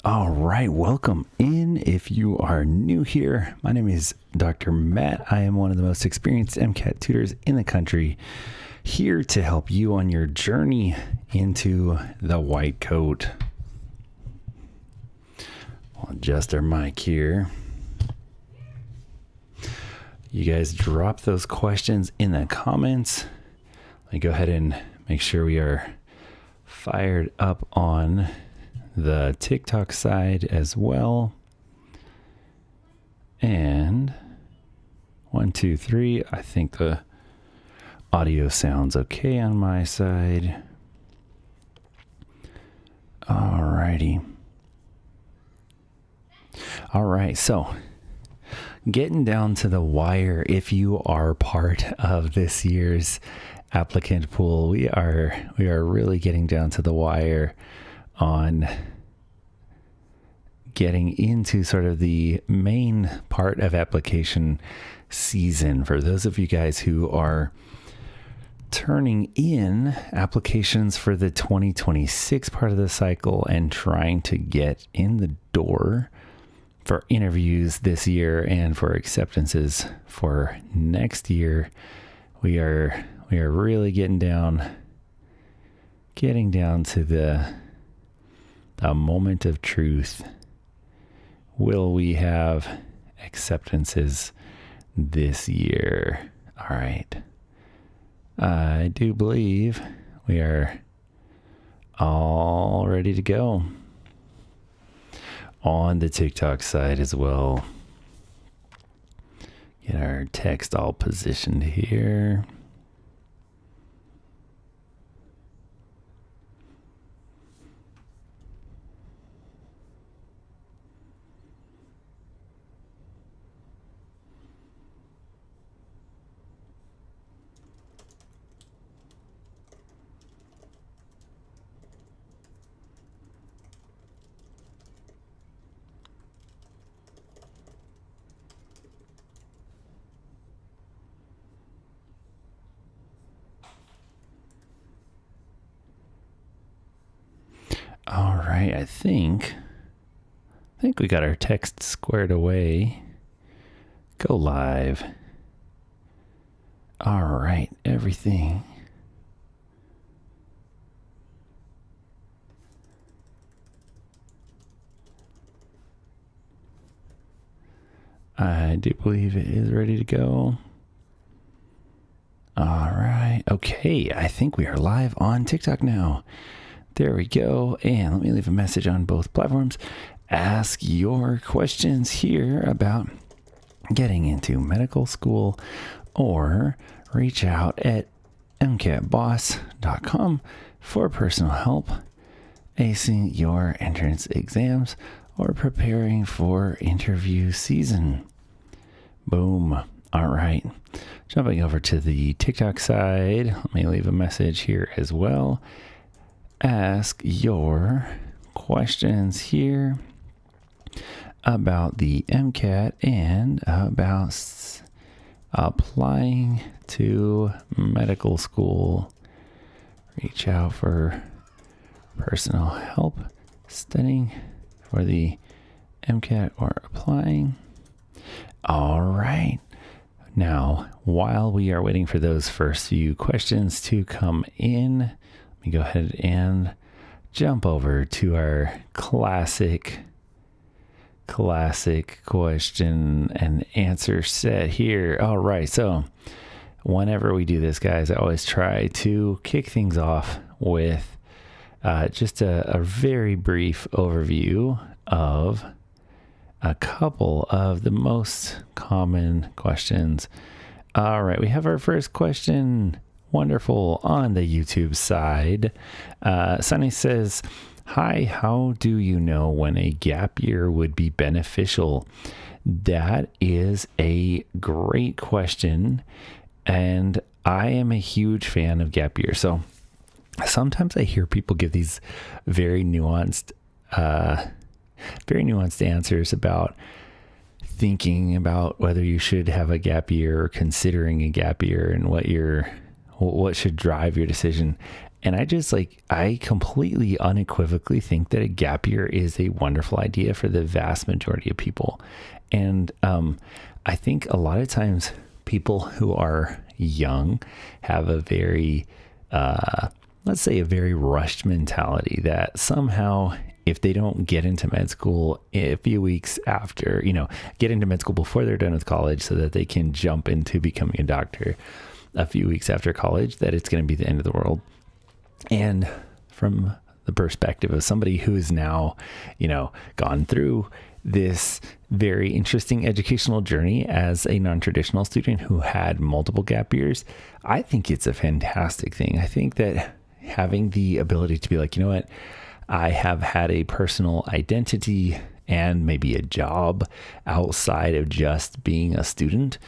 All right, welcome in. If you are new here, my name is Dr. Matt. I am one of the most experienced MCAT tutors in the country, here to help you on your journey into the white coat. I'll adjust our mic here. You guys drop those questions in the comments. Let me go ahead and make sure we are fired up on the TikTok side as well. And 1, 2, 3. I think the audio sounds okay on my side. Alrighty. All right, so getting down to the wire. If you are part of this year's applicant pool, we are really getting down to the wire on getting into sort of the main part of application season. For those of you guys who are turning in applications for the 2026 part of the cycle and trying to get in the door for interviews this year and for acceptances for next year, we are really getting down to the moment of truth. Will we have acceptances this year? All right. I do believe we are all ready to go on the TikTok side as well. Get our text all positioned here. All right, I think we got our text squared away. Go live. All right, everything. I do believe it is ready to go. All right. Okay, I think we are live on TikTok now. There we go. And let me leave a message on both platforms. Ask your questions here about getting into medical school, or reach out at MCATboss.com for personal help, acing your entrance exams, or preparing for interview season. Boom. All right. Jumping over to the TikTok side, let me leave a message here as well. Ask your questions here about the MCAT and about applying to medical school. Reach out for personal help studying for the MCAT or applying. All right. Now, while we are waiting for those first few questions to come in, let me go ahead and jump over to our classic question and answer set here. All right. So whenever we do this, guys, I always try to kick things off with just a very brief overview of a couple of the most common questions. All right. We have our first question. Wonderful. On the YouTube side, Sunny says, hi, how do you know when a gap year would be beneficial? That is a great question, and I am a huge fan of gap year. So sometimes I hear people give these very nuanced answers about thinking about whether you should have a gap year or considering a gap year and what should drive your decision. And I completely unequivocally think that a gap year is a wonderful idea for the vast majority of people. And I think a lot of times people who are young have a very, let's say, a very rushed mentality that somehow if they don't get into med school a few weeks after, get into med school before they're done with college so that they can jump into becoming a doctor a few weeks after college, that it's going to be the end of the world. And from the perspective of somebody who is now, gone through this very interesting educational journey as a non-traditional student who had multiple gap years, I think it's a fantastic thing. I think that having the ability to be like, what, I have had a personal identity and maybe a job outside of just being a student,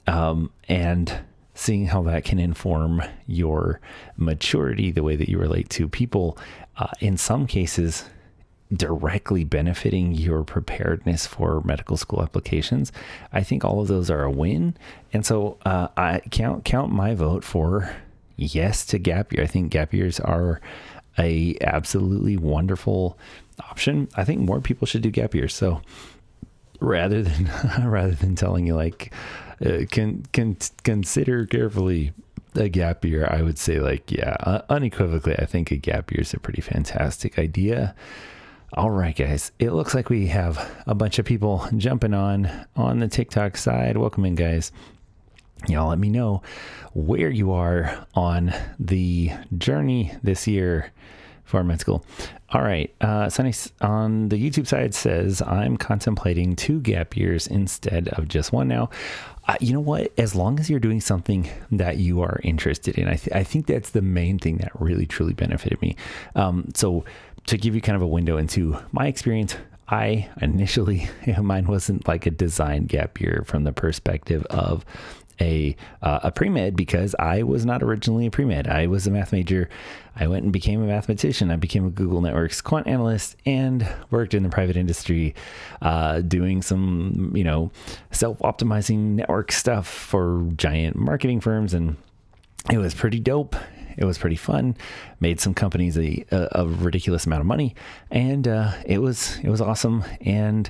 and seeing how that can inform your maturity, the way that you relate to people, in some cases directly benefiting your preparedness for medical school applications. I think all of those are a win. And so I count my vote for yes to gap year. I think gap years are a absolutely wonderful option. I think more people should do gap years. So rather than telling you consider carefully a gap year, I would say unequivocally, I think a gap year is a pretty fantastic idea. All right, guys, it looks like we have a bunch of people jumping on the TikTok side. Welcome in, guys. Y'all let me know where you are on the journey this year for med school. All right. Sunny on the YouTube side says, I'm contemplating 2 gap years instead of just 1 now. You know what? As long as you're doing something that you are interested in, I think that's the main thing that really, truly benefited me. So to give you kind of a window into my experience, I initially, mine wasn't like a design gap year from the perspective of a pre-med, because I was not originally a pre-med. I was a math major. I went and became a mathematician. I became a Google Networks quant analyst and worked in the private industry, doing some, self-optimizing network stuff for giant marketing firms. And it was pretty dope. It was pretty fun. Made some companies a ridiculous amount of money, and it was awesome. And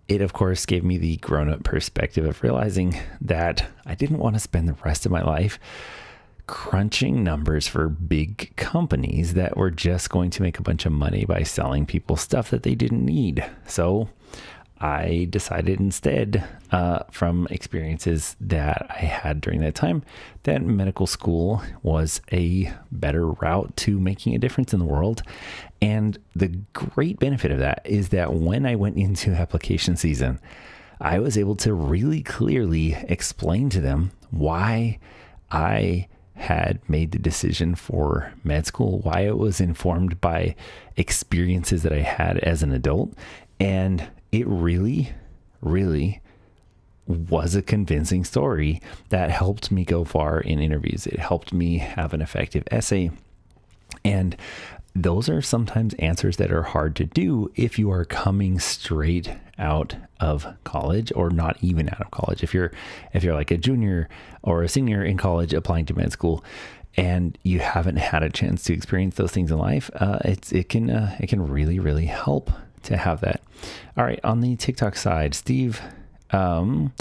it, of course, gave me the grown-up perspective of realizing that I didn't want to spend the rest of my life crunching numbers for big companies that were just going to make a bunch of money by selling people stuff that they didn't need. So I decided instead, from experiences that I had during that time, that medical school was a better route to making a difference in the world. And the great benefit of that is that when I went into application season, I was able to really clearly explain to them why I had made the decision for med school, why it was informed by experiences that I had as an adult. And it really, really was a convincing story that helped me go far in interviews. It helped me have an effective essay. And those are sometimes answers that are hard to do if you are coming straight out of college, or not even out of college. If you're like a junior or a senior in college applying to med school and you haven't had a chance to experience those things in life, it can really, really help to have that. All right, on the TikTok side, Steve asking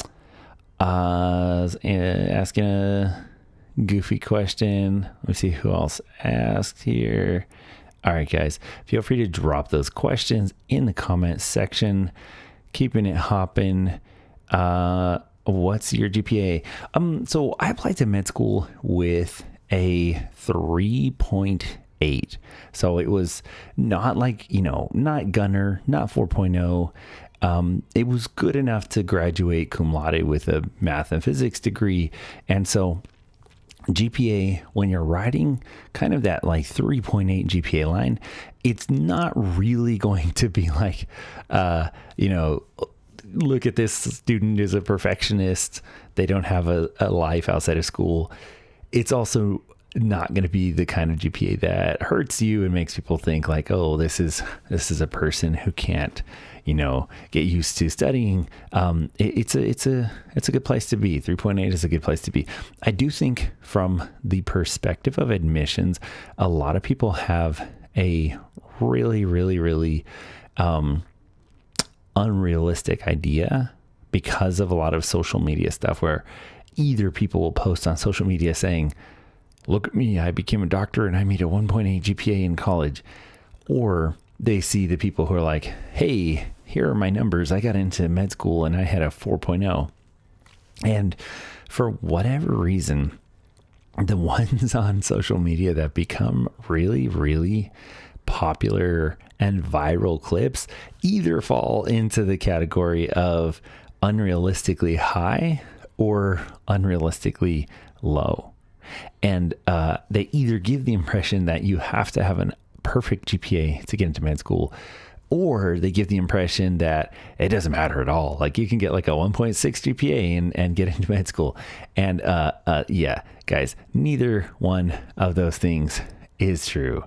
a goofy question. Let me see who else asked here. All right, guys, feel free to drop those questions in the comment section. Keeping it hopping. What's your GPA? So I applied to med school with a 3.8. So it was not like, not gunner, not 4.0. It was good enough to graduate cum laude with a math and physics degree. And so GPA, when you're riding kind of that like 3.8 GPA line, it's not really going to be like, look at this student is a perfectionist. They don't have a life outside of school. It's also not going to be the kind of GPA that hurts you and makes people think like, oh, this is a person who can't, get used to studying. It's a good place to be. 3.8 is a good place to be. I do think from the perspective of admissions, a lot of people have a really, really, really unrealistic idea because of a lot of social media stuff, where either people will post on social media saying, look at me, I became a doctor and I made a 1.8 GPA in college. Or they see the people who are like, hey, here are my numbers. I got into med school and I had a 4.0. And for whatever reason, the ones on social media that become really, really popular and viral clips either fall into the category of unrealistically high or unrealistically low. And they either give the impression that you have to have a perfect GPA to get into med school, or they give the impression that it doesn't matter at all. Like you can get like a 1.6 GPA and get into med school. And yeah, guys, neither one of those things is true.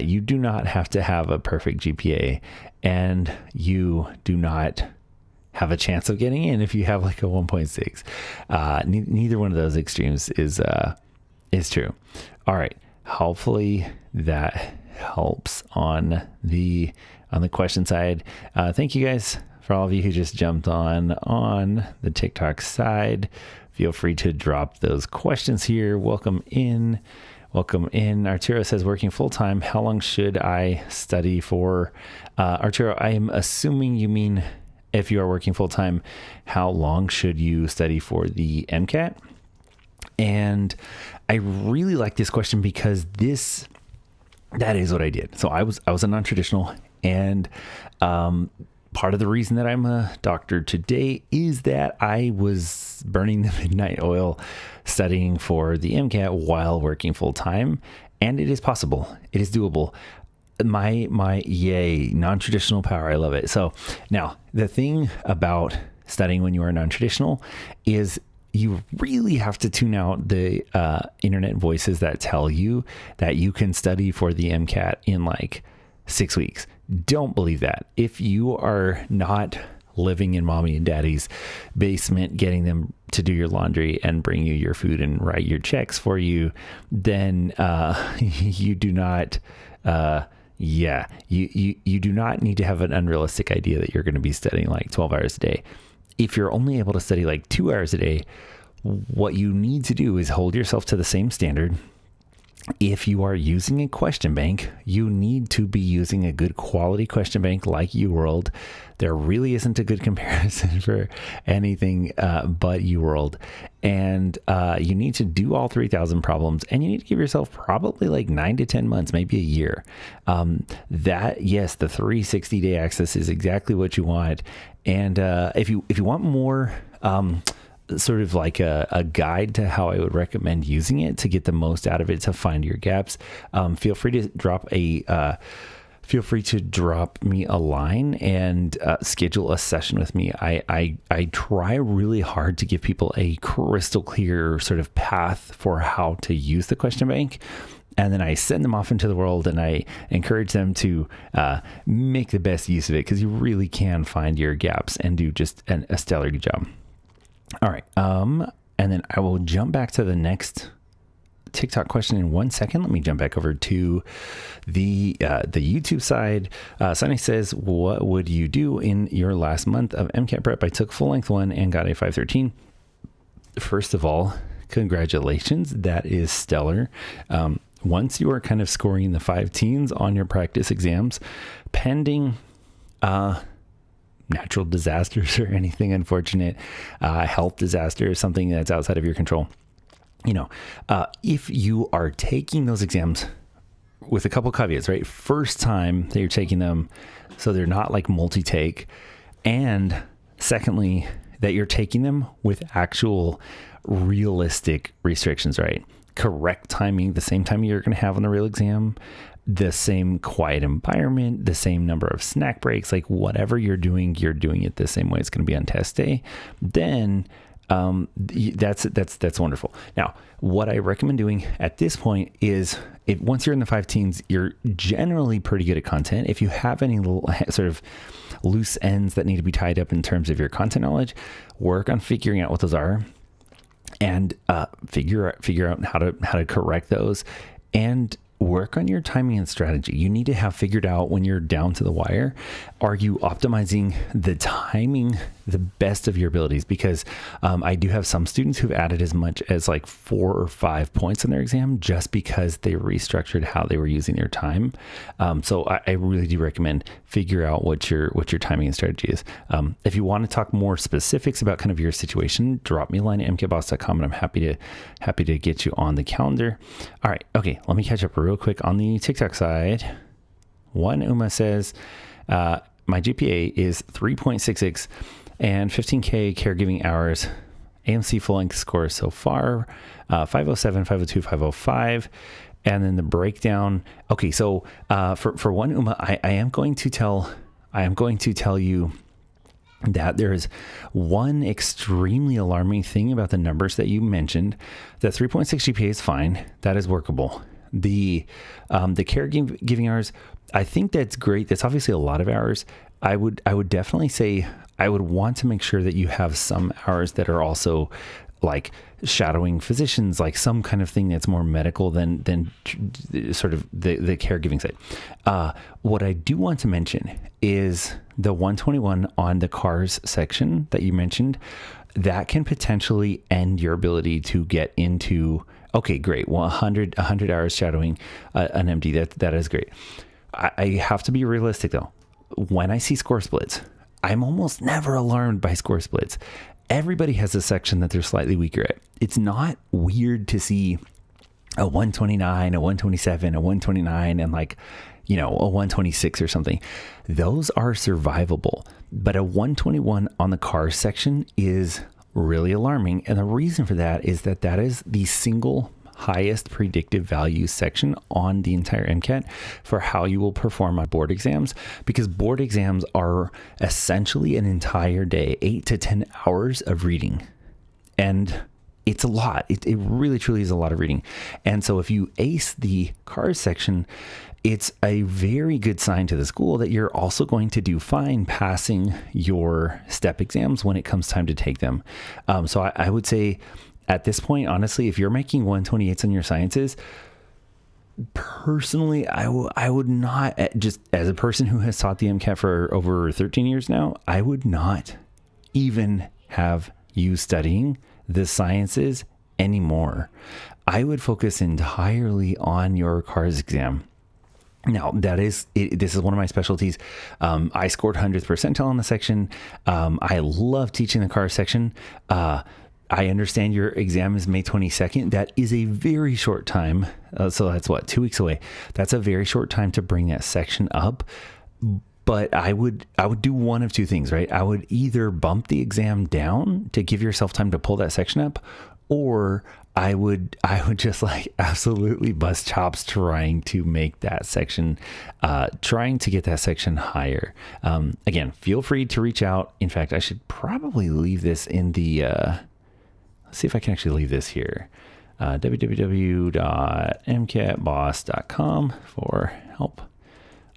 You do not have to have a perfect GPA, and you do not have a chance of getting in if you have like a 1.6. Neither one of those extremes is true. All right. Hopefully that helps on the question side. Thank you guys for all of you who just jumped on the TikTok side. Feel free to drop those questions here. Welcome in. Arturo says, working full-time, how long should I study for? Arturo, I am assuming you mean if you are working full-time, how long should you study for the MCAT? And I really like this question because that is what I did. So I was a non-traditional, and part of the reason that I'm a doctor today is that I was burning the midnight oil studying for the MCAT while working full time. And it is possible. It is doable. My yay, non-traditional power. I love it. So now the thing about studying when you are non-traditional is you really have to tune out the internet voices that tell you that you can study for the MCAT in like 6 weeks. Don't believe that. If you are not living in mommy and daddy's basement, getting them to do your laundry and bring you your food and write your checks for you, then you do not, you do not need to have an unrealistic idea that you're going to be studying like 12 hours a day. If you're only able to study like 2 hours a day, what you need to do is hold yourself to the same standard. If you are using a question bank, you need to be using a good quality question bank like UWorld. There really isn't a good comparison for anything but UWorld. And you need to do all 3,000 problems, and you need to give yourself probably like 9 to 10 months, maybe a year. Yes, the 360-day access is exactly what you want. And if you want more sort of like a guide to how I would recommend using it to get the most out of it, to find your gaps, feel free to drop me a line and schedule a session with me. I try really hard to give people a crystal clear sort of path for how to use the question bank. And then I send them off into the world and I encourage them to make the best use of it, because you really can find your gaps and do just a stellar good job. All right. And then I will jump back to the next TikTok question in 1 second. Let me jump back over to the YouTube side. Sunny says, what would you do in your last month of MCAT prep? I took full length one and got a 513. First of all, congratulations. That is stellar. Once you are kind of scoring in the 5 teens on your practice exams, pending natural disasters or anything unfortunate, health disaster, something that's outside of your control, if you are taking those exams with a couple caveats, right? First time that you're taking them, so they're not like multi-take. And secondly, that you're taking them with actual realistic restrictions, right? Correct timing, the same time you're going to have on the real exam, the same quiet environment, the same number of snack breaks, like whatever you're doing it the same way it's going to be on test day. Then That's wonderful. Now, what I recommend doing at this point is, if once you're in the 5 teens, you're generally pretty good at content. If you have any little sort of loose ends that need to be tied up in terms of your content knowledge, work on figuring out what those are, and figure out how to correct those, and work on your timing and strategy. You need to have figured out when you're down to the wire, are you optimizing the timing the best of your abilities? Because I do have some students who've added as much as like 4 or 5 points in their exam just because they restructured how they were using their time. So I really do recommend figure out what your timing and strategy is. If you want to talk more specifics about kind of your situation, drop me a line at mcatboss.com, and I'm happy to get you on the calendar. All right. Okay. Let me catch up real quick on the TikTok side. One Uma says, my GPA is 3.66 and 15K caregiving hours. AMC full length scores so far, 507, 502, 505. And then the breakdown. Okay. So, for one Uma, I am going to tell you that there is one extremely alarming thing about the numbers that you mentioned. The 3.6 GPA is fine. That is workable. The caregiving hours, I think that's great. That's obviously a lot of hours. I would definitely say I would want to make sure that you have some hours that are also like shadowing physicians, like some kind of thing that's more medical than sort of the caregiving side. What I do want to mention is the 121 on the cars section that you mentioned. That can potentially end your ability to get into, okay, great. Well, 100 hours shadowing an MD, that is great. I have to be realistic though. When I see score splits, I'm almost never alarmed by score splits. Everybody has a section that they're slightly weaker at. It's not weird to see a 129, a 127, a 129, and like, a 126 or something. Those are survivable, but a 121 on the cars section is really alarming. And the reason for that is that is the single highest predictive value section on the entire MCAT for how you will perform on board exams, because board exams are essentially an entire day, 8 to 10 hours of reading. And it's a lot. It really, truly is a lot of reading. And so if you ace the cars section, it's a very good sign to the school that you're also going to do fine passing your step exams when it comes time to take them. So I would say, at this point, honestly, if you're making 128s on your sciences, personally, I would not, just as a person who has taught the MCAT for over 13 years now, I would not even have you studying the sciences anymore. I would focus entirely on your cars exam. Now, this is one of my specialties. I scored 100th percentile in the section. I love teaching the cars section. I understand your exam is May 22nd. That is a very short time. So that's 2 weeks away. That's a very short time to bring that section up. But I would do one of two things, right? I would either bump the exam down to give yourself time to pull that section up, or I would just like absolutely bust chops trying to make that section, trying to get that section higher. Again, feel free to reach out. In fact, I should probably leave this in the, let's see if I can actually leave this here. www.mcatboss.com for help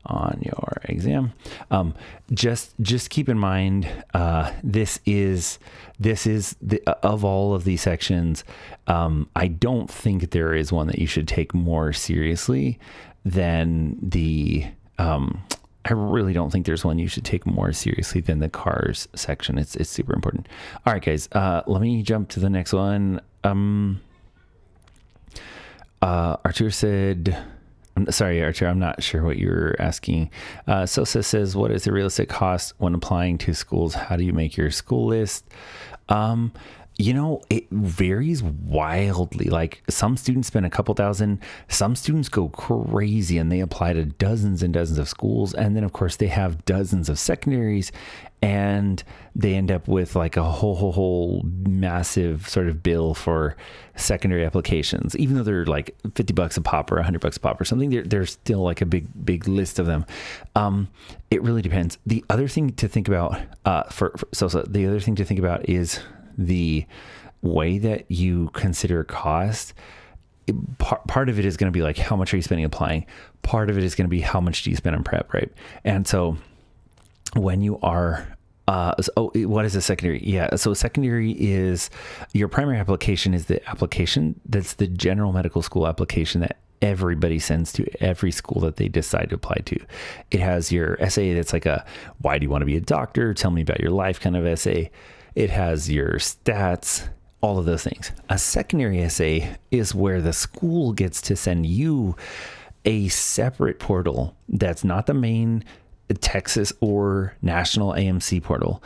on your exam. Just keep in mind, this is the, of all of these sections, I don't think there is one that you should take more seriously than the, I really don't think there's one you should take more seriously than the cars section. It's super important. All right, guys, let me jump to the next one. Artur said, sorry, Artur, I'm not sure what you're asking. Sosa says, what is the realistic cost when applying to schools? How do you make your school list? It varies wildly. Like some students spend a couple thousand, some students go crazy and they apply to dozens and dozens of schools. And then of course they have dozens of secondaries and they end up with like a whole massive sort of bill for secondary applications. Even though they're like $50 a pop or $100 a pop or something, there's still like a big list of them. It really depends. The other thing to think about, the other thing to think about is the way that you consider cost, part of it is going to be like, how much are you spending applying? Part of it is going to be how much do you spend on prep, right? And so when you are, what is a secondary? Yeah. So secondary is your primary application is the application that's the general medical school application that everybody sends to every school that they decide to apply to. It has your essay that's like a, why do you want to be a doctor? Tell me about your life kind of essay. It has your stats, all of those things. A secondary essay is where the school gets to send you a separate portal that's not the main Texas or national AMC portal.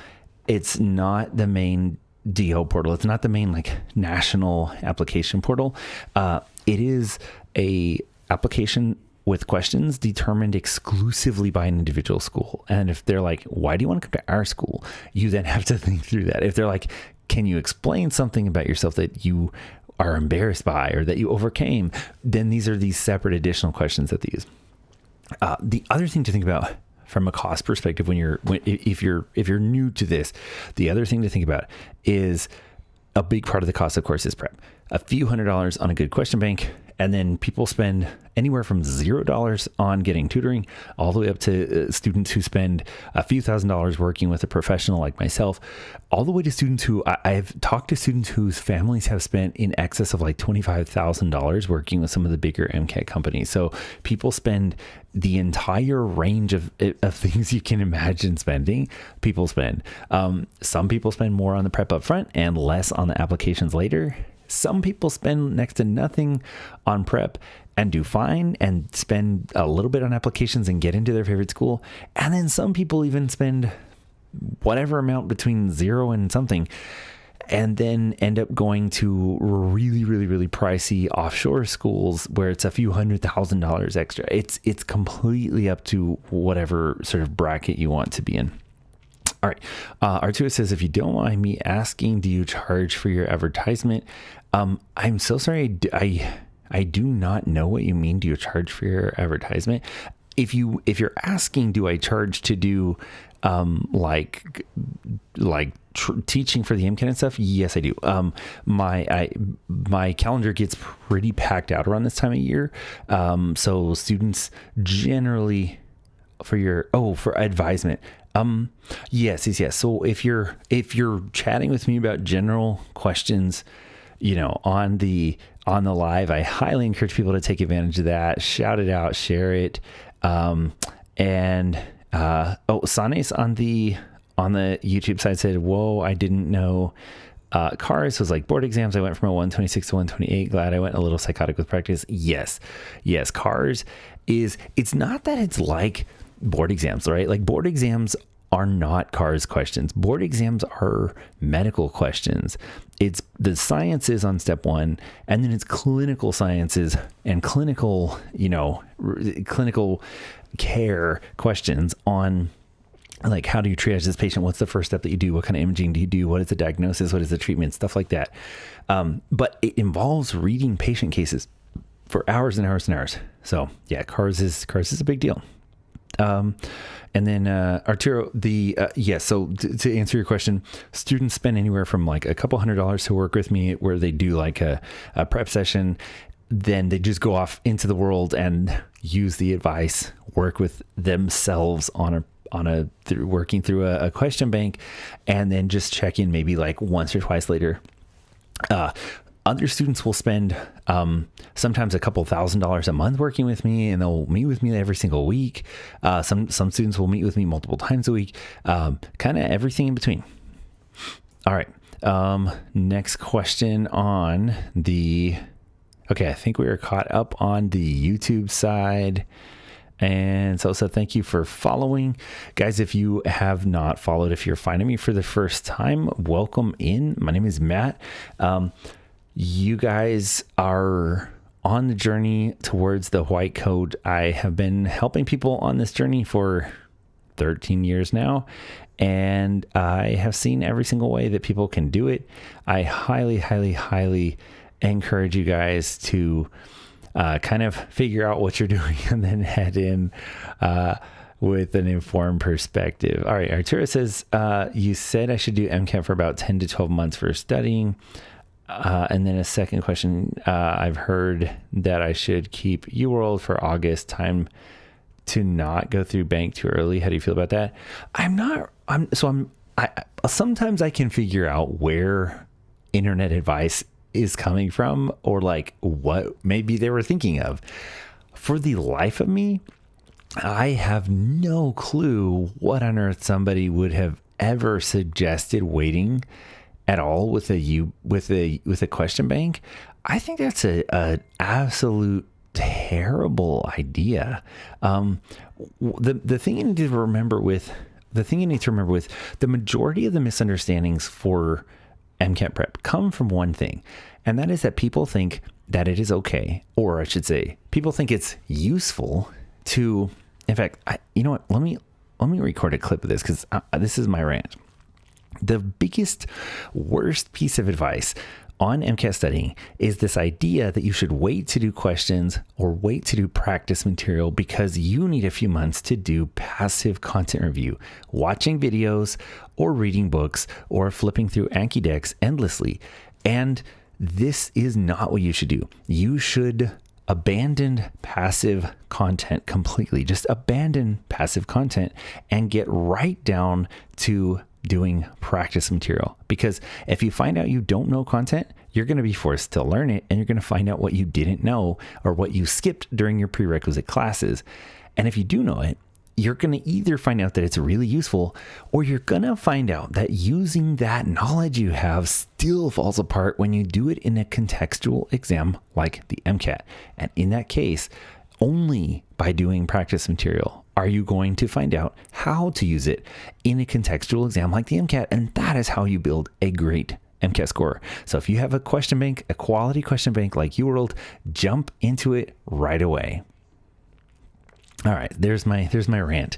It's not the main DO portal. It's not the main like national application portal. It is a application with questions determined exclusively by an individual school. And if they're like, why do you want to come to our school? You then have to think through that. If they're like, can you explain something about yourself that you are embarrassed by or that you overcame? Then these are these separate additional questions that they use. The other thing to think about from a cost perspective, if you're new to this, the other thing to think about is a big part of the cost, of course, is prep. A few $100s on a good question bank, and then people spend anywhere from $0 on getting tutoring all the way up to students who spend a few $1,000s working with a professional like myself, all the way to students who I've talked to students whose families have spent in excess of like $25,000 working with some of the bigger MCAT companies. So people spend the entire range of things you can imagine spending. People spend. Some people spend more on the prep up front and less on the applications later. Some people spend next to nothing on prep and do fine and spend a little bit on applications and get into their favorite school. And then some people even spend whatever amount between zero and something and then end up going to really, really, really pricey offshore schools where it's a few $100,000 extra. It's completely up to whatever sort of bracket you want to be in. All right. Arturo says, if you don't mind me asking, do you charge for your advertisement? I'm so sorry. I do not know what you mean. Do you charge for your advertisement? If you're asking, do I charge to do, teaching for the MCAT and stuff? Yes, I do. My calendar gets pretty packed out around this time of year. So students generally for advisement. Yes. So if you're chatting with me about general questions, on the live, I highly encourage people to take advantage of that. Shout it out, share it. Sane's on the YouTube side said, whoa, I didn't know. CARS was like board exams. I went from a 126 to 128. Glad I went a little psychotic with practice. Yes. CARS it's not that it's like board exams, right? Like board exams are not CARS questions. Board exams are medical questions. It's the sciences on step one, and then it's clinical sciences and clinical care questions on like, how do you triage this patient? What's the first step that you do? What kind of imaging do you do? What is the diagnosis? What is the treatment? Stuff like that. But it involves reading patient cases for hours and hours and hours. So yeah, CARS is a big deal. And then, Arturo, so to answer your question, students spend anywhere from like a couple $100s to work with me where they do like a prep session. Then they just go off into the world and use the advice, work with themselves working through a question bank, and then just check in maybe like once or twice later. Other students will spend sometimes a couple $1,000s a month working with me, and they'll meet with me every single week. Some students will meet with me multiple times a week, kind of everything in between. All right. Next question on okay, I think we are caught up on the YouTube side. And so thank you for following. Guys, if you have not followed, if you're finding me for the first time, welcome in. My name is Matt. You guys are on the journey towards the white coat. I have been helping people on this journey for 13 years now, and I have seen every single way that people can do it. I highly, highly, highly encourage you guys to kind of figure out what you're doing and then head in with an informed perspective. All right, Arturo says, you said I should do MCAT for about 10 to 12 months for studying. And then a second question, I've heard that I should keep UWorld for August time to not go through bank too early. How do you feel about that? Sometimes I can figure out where internet advice is coming from, or like what maybe they were thinking of. For the life of me, I have no clue what on earth somebody would have ever suggested waiting at all with a question bank. I think that's a absolute terrible idea. The thing you need to remember with the majority of the misunderstandings for MCAT prep come from one thing, and that is that people think that it is okay, or I should say, people think it's useful to. In fact, you know what? Let me record a clip of this, because this is my rant. The biggest, worst piece of advice on MCAT studying is this idea that you should wait to do questions or wait to do practice material because you need a few months to do passive content review, watching videos or reading books or flipping through Anki decks endlessly. And this is not what you should do. You should abandon passive content completely. Just abandon passive content and get right down to doing practice material. Because if you find out you don't know content, you're going to be forced to learn it, and you're going to find out what you didn't know or what you skipped during your prerequisite classes. And if you do know it, you're going to either find out that it's really useful, or you're going to find out that using that knowledge you have still falls apart when you do it in a contextual exam like the MCAT. And in that case, only by doing practice material are you going to find out how to use it in a contextual exam like the MCAT. And that is how you build a great MCAT score. So if you have a question bank, a quality question bank like UWorld, jump into it right away. All right, there's my rant.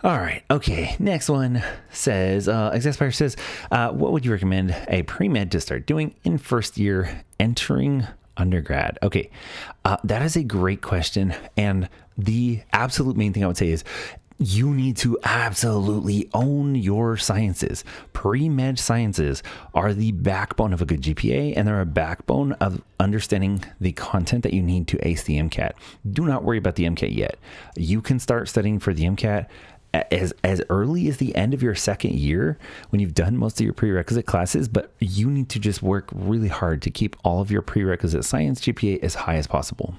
All right, okay. Next one says, Exaspire says, what would you recommend a pre-med to start doing in first year entering undergrad? Okay, that is a great question. And the absolute main thing I would say is you need to absolutely own your sciences. Pre-med sciences are the backbone of a good GPA, and they're a backbone of understanding the content that you need to ace the MCAT. Do not worry about the MCAT yet. You can start studying for the MCAT as early as the end of your second year when you've done most of your prerequisite classes, but you need to just work really hard to keep all of your prerequisite science GPA as high as possible.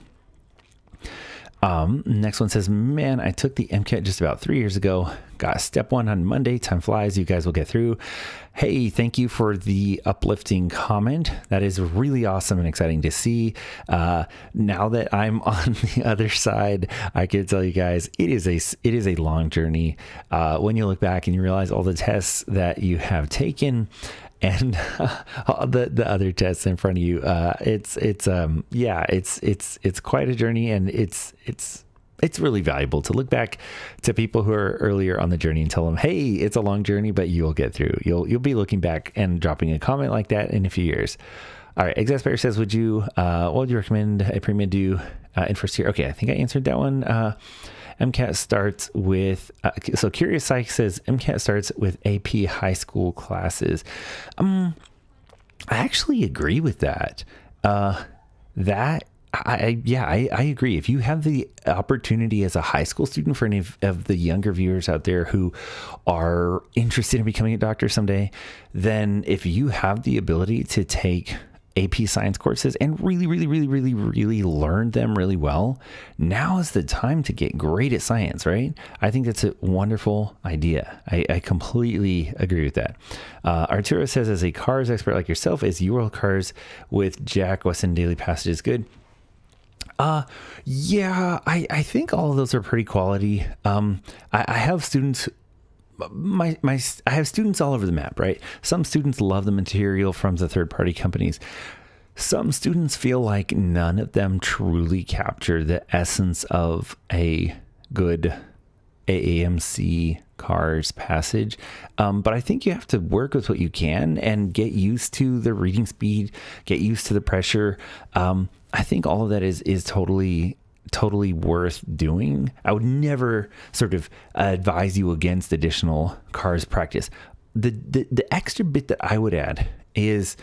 Next one says, man, I took the MCAT just about 3 years ago. Got step 1 on Monday. Time flies. You guys will get through. Hey, thank you for the uplifting comment. That is really awesome and exciting to see. Now that I'm on the other side, I can tell you guys, it is a long journey. When you look back and you realize all the tests that you have taken and the other tests in front of you, it's quite a journey, and it's really valuable to look back to people who are earlier on the journey and tell them, hey, it's a long journey, but you'll get through. You'll be looking back and dropping a comment like that in a few years. All right, Exaspire says, what would you recommend a pre-med do in first year? Okay, I think I answered that one. MCAT starts with, so Curious Psych says MCAT starts with AP high school classes. I actually agree with that. I agree. If you have the opportunity as a high school student, for any of the younger viewers out there who are interested in becoming a doctor someday, then if you have the ability to take AP science courses and really learn them really well, now is the time to get great at science, right? I think that's a wonderful idea. I completely agree with that. Arturo says, as a cars expert like yourself, is UWorld Cars with Jack Weston Daily Passages good? Yeah, I think all of those are pretty quality. I have students. I have students all over the map, right? Some students love the material from the third-party companies. Some students feel like none of them truly capture the essence of a good AAMC cars passage. But I think you have to work with what you can and get used to the reading speed, get used to the pressure. I think all of that is totally totally worth doing. I would never sort of advise you against additional cars practice. The extra bit that I would add is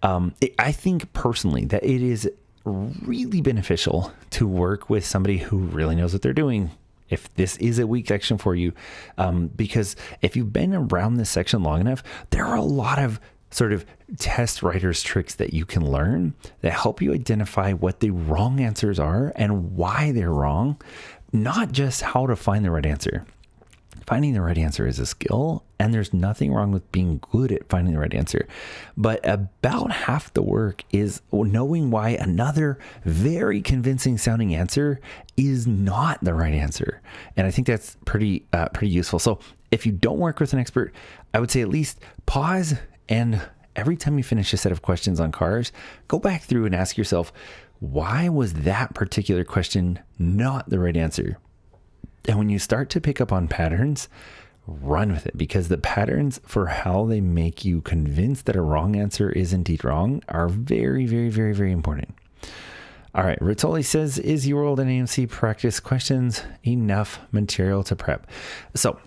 I think personally that it is really beneficial to work with somebody who really knows what they're doing if this is a weak section for you, because if you've been around this section long enough, there are a lot of sort of test writers tricks that you can learn that help you identify what the wrong answers are and why they're wrong, not just how to find the right answer. Finding the right answer is a skill, and there's nothing wrong with being good at finding the right answer. But about half the work is knowing why another very convincing sounding answer is not the right answer. And I think that's pretty useful. So if you don't work with an expert, I would say at least pause, and every time you finish a set of questions on cars, go back through and ask yourself, why was that particular question not the right answer? And when you start to pick up on patterns, run with it, because the patterns for how they make you convinced that a wrong answer is indeed wrong are very, very, very, very important. All right. Rizzoli says, is UWorld and AMC practice questions enough material to prep? So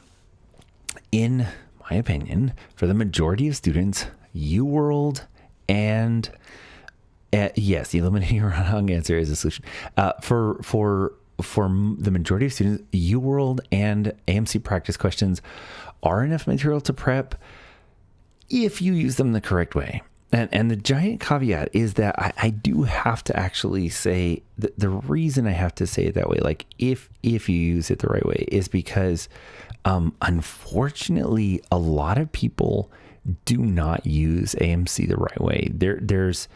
in my opinion, for the majority of students, UWorld and yes, eliminating a wrong answer is a solution. For the majority of students, UWorld and AMC practice questions are enough material to prep if you use them the correct way. And the giant caveat is that I do have to actually say that the reason I have to say it that way, like if you use it the right way, is because unfortunately a lot of people do not use AMC the right way. There's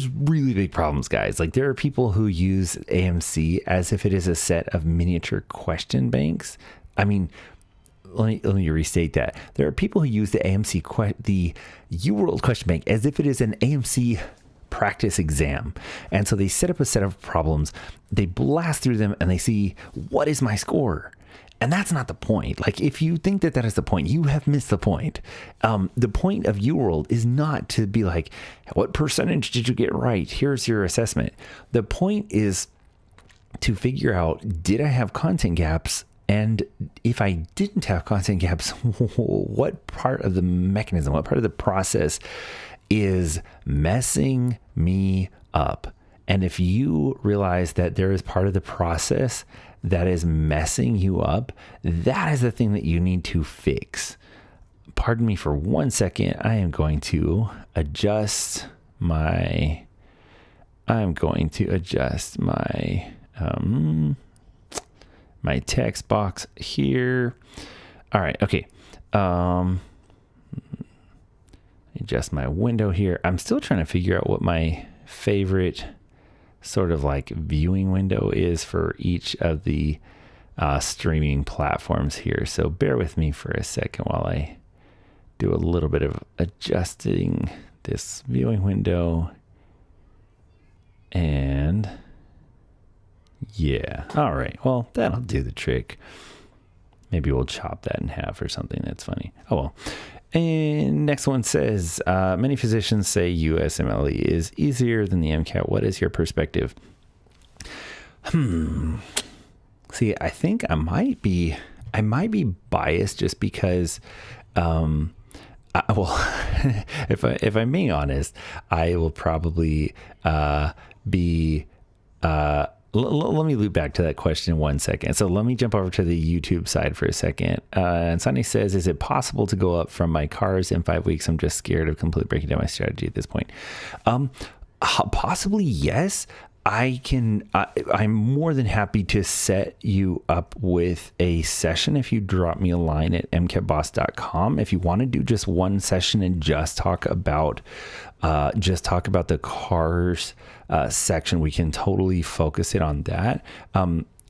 really big problems, guys. Like there are people who use AMC as if it is a set of miniature question banks. I mean, let me restate that. There are people who use the the UWorld question bank as if it is an AMC practice exam. And so they set up a set of problems, they blast through them, and they see, what is my score? And that's not the point. Like, if you think that that is the point, you have missed the point. The point of UWorld is not to be like, what percentage did you get right? Here's your assessment. The point is to figure out, did I have content gaps? And if I didn't have content gaps, what part of the mechanism, what part of the process is messing me up? And if you realize that there is part of the process that is messing you up, that is the thing that you need to fix. Pardon me for 1 second. I am going to adjust my my text box here. All right. Okay. Adjust my window here. I'm still trying to figure out what my favorite sort of like viewing window is for each of the streaming platforms here. So bear with me for a second while I do a little bit of adjusting this viewing window. And yeah. All right. Well, that'll do the trick. Maybe we'll chop that in half or something. That's funny. Oh, well. And next one says, many physicians say USMLE is easier than the MCAT. What is your perspective? See, I think I might be biased just because, if I'm being honest, I will probably be. Let me loop back to that question in 1 second. So let me jump over to the YouTube side for a second. And Sunny says, is it possible to go up from my cars in 5 weeks? I'm just scared of completely breaking down my strategy at this point. Possibly, yes. I'm more than happy to set you up with a session if you drop me a line at mcatboss.com. If you want to do just one session and just talk about the cars section, we can totally focus it on that.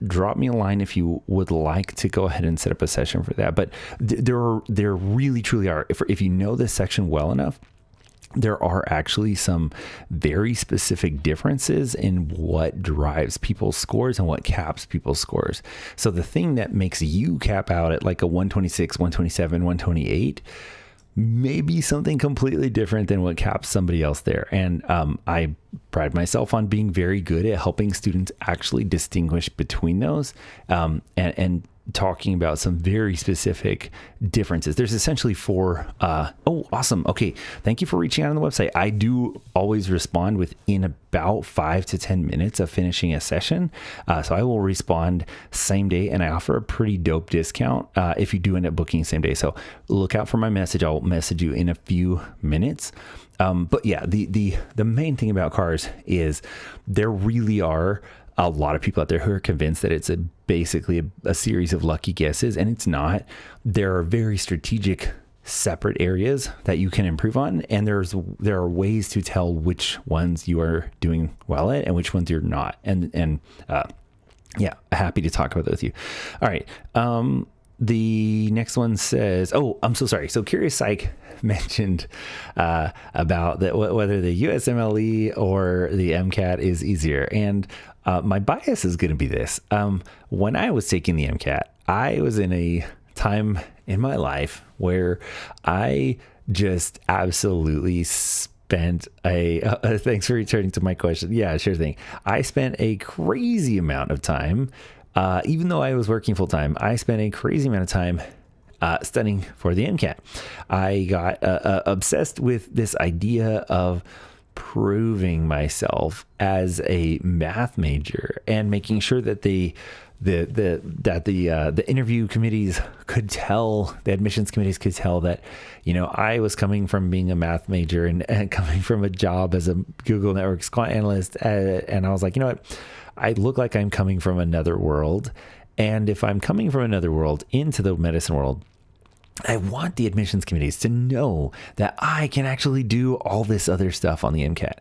Drop me a line if you would like to go ahead and set up a session for that. But there really truly are. If you know this section well enough, there are actually some very specific differences in what drives people's scores and what caps people's scores. So the thing that makes you cap out at like a 126, 127, 128 maybe something completely different than what caps somebody else there. And I pride myself on being very good at helping students actually distinguish between those, and talking about some very specific differences. There's essentially four. Oh, awesome. Okay. Thank you for reaching out on the website. I do always respond within about 5 to 10 minutes of finishing a session. So I will respond same day, and I offer a pretty dope discount if you do end up booking same day. So look out for my message. I'll message you in a few minutes. But yeah, the main thing about cars is there really are a lot of people out there who are convinced that it's basically a series of lucky guesses, and it's not. There are very strategic separate areas that you can improve on, and there are ways to tell which ones you are doing well at and which ones you're not. And yeah, happy to talk about that with you. All right. The next one says, oh, I'm so sorry. So Curious Psych mentioned about whether the USMLE or the MCAT is easier. And my bias is going to be this. When I was taking the MCAT, I was in a time in my life where I just absolutely spent thanks for returning to my question. Yeah, sure thing. I spent a crazy amount of time, even though I was working full time, I spent a crazy amount of time studying for the MCAT. I got obsessed with this idea of proving myself as a math major and making sure that the interview committees could tell, the admissions committees could tell that, I was coming from being a math major and coming from a job as a Google Networks quant analyst. And I was like, you know what? I look like I'm coming from another world. And if I'm coming from another world into the medicine world, I want the admissions committees to know that I can actually do all this other stuff on the MCAT.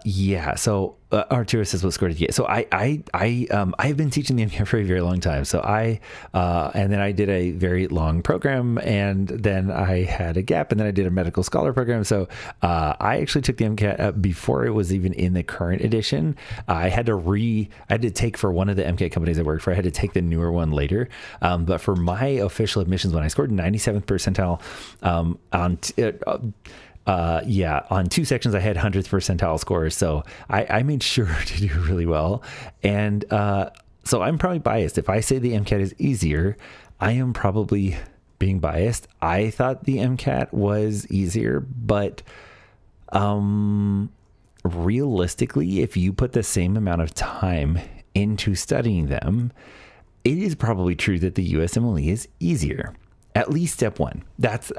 Yeah, so Arturo says, what score did you get? So I've been teaching the MCAT for a very long time. So and then I did a very long program, and then I had a gap, and then I did a medical scholar program. So I actually took the MCAT before it was even in the current edition. I had to take for one of the MCAT companies I worked for. I had to take the newer one later. But for my official admissions one, I scored 97th percentile on 2 sections. I had 100th percentile scores. So I made sure to do really well. And so I'm probably biased. If I say the MCAT is easier, I am probably being biased. I thought the MCAT was easier, but realistically, if you put the same amount of time into studying them, it is probably true that the USMLE is easier. At least step one.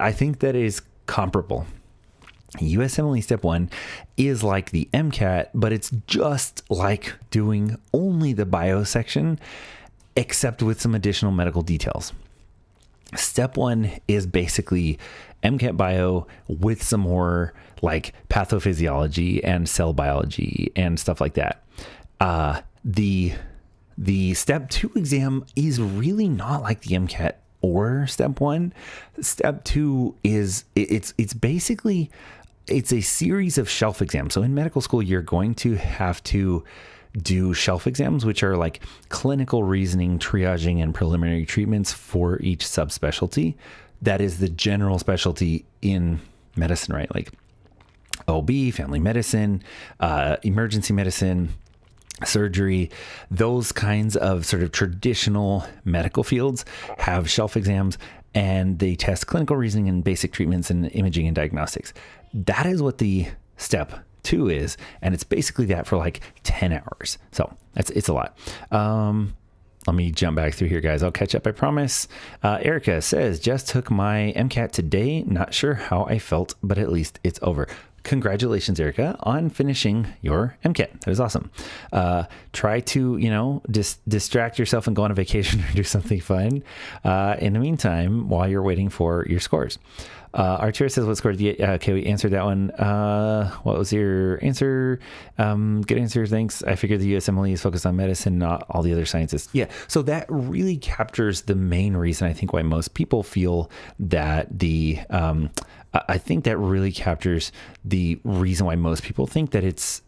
I think that is comparable. USMLE step one is like the MCAT, but it's just like doing only the bio section, except with some additional medical details. Step one is basically MCAT bio with some more like pathophysiology and cell biology and stuff like that. The step two exam is really not like the MCAT or step one. Step two is it's basically a series of shelf exams. So in medical school, you're going to have to do shelf exams, which are like clinical reasoning, triaging, and preliminary treatments for each subspecialty. That is the general specialty in medicine, right? Like OB, family medicine, emergency medicine, surgery, those kinds of sort of traditional medical fields have shelf exams, and they test clinical reasoning and basic treatments and imaging and diagnostics. That is what the step two is. And it's basically that for like 10 hours. So it's a lot. Let me jump back through here, guys. I'll catch up, I promise. Erica says, just took my MCAT today. Not sure how I felt, but at least it's over. Congratulations, Erica, on finishing your MCAT. That is awesome. Try to, distract yourself and go on a vacation or do something fun in the meantime while you're waiting for your scores. Arturo says, what score did you get? Okay, we answered that one. What was your answer? Good answer, thanks. I figured the USMLE is focused on medicine, not all the other sciences. Yeah, so that really captures the main reason I think why most people feel that I think that really captures the reason why most people think that it's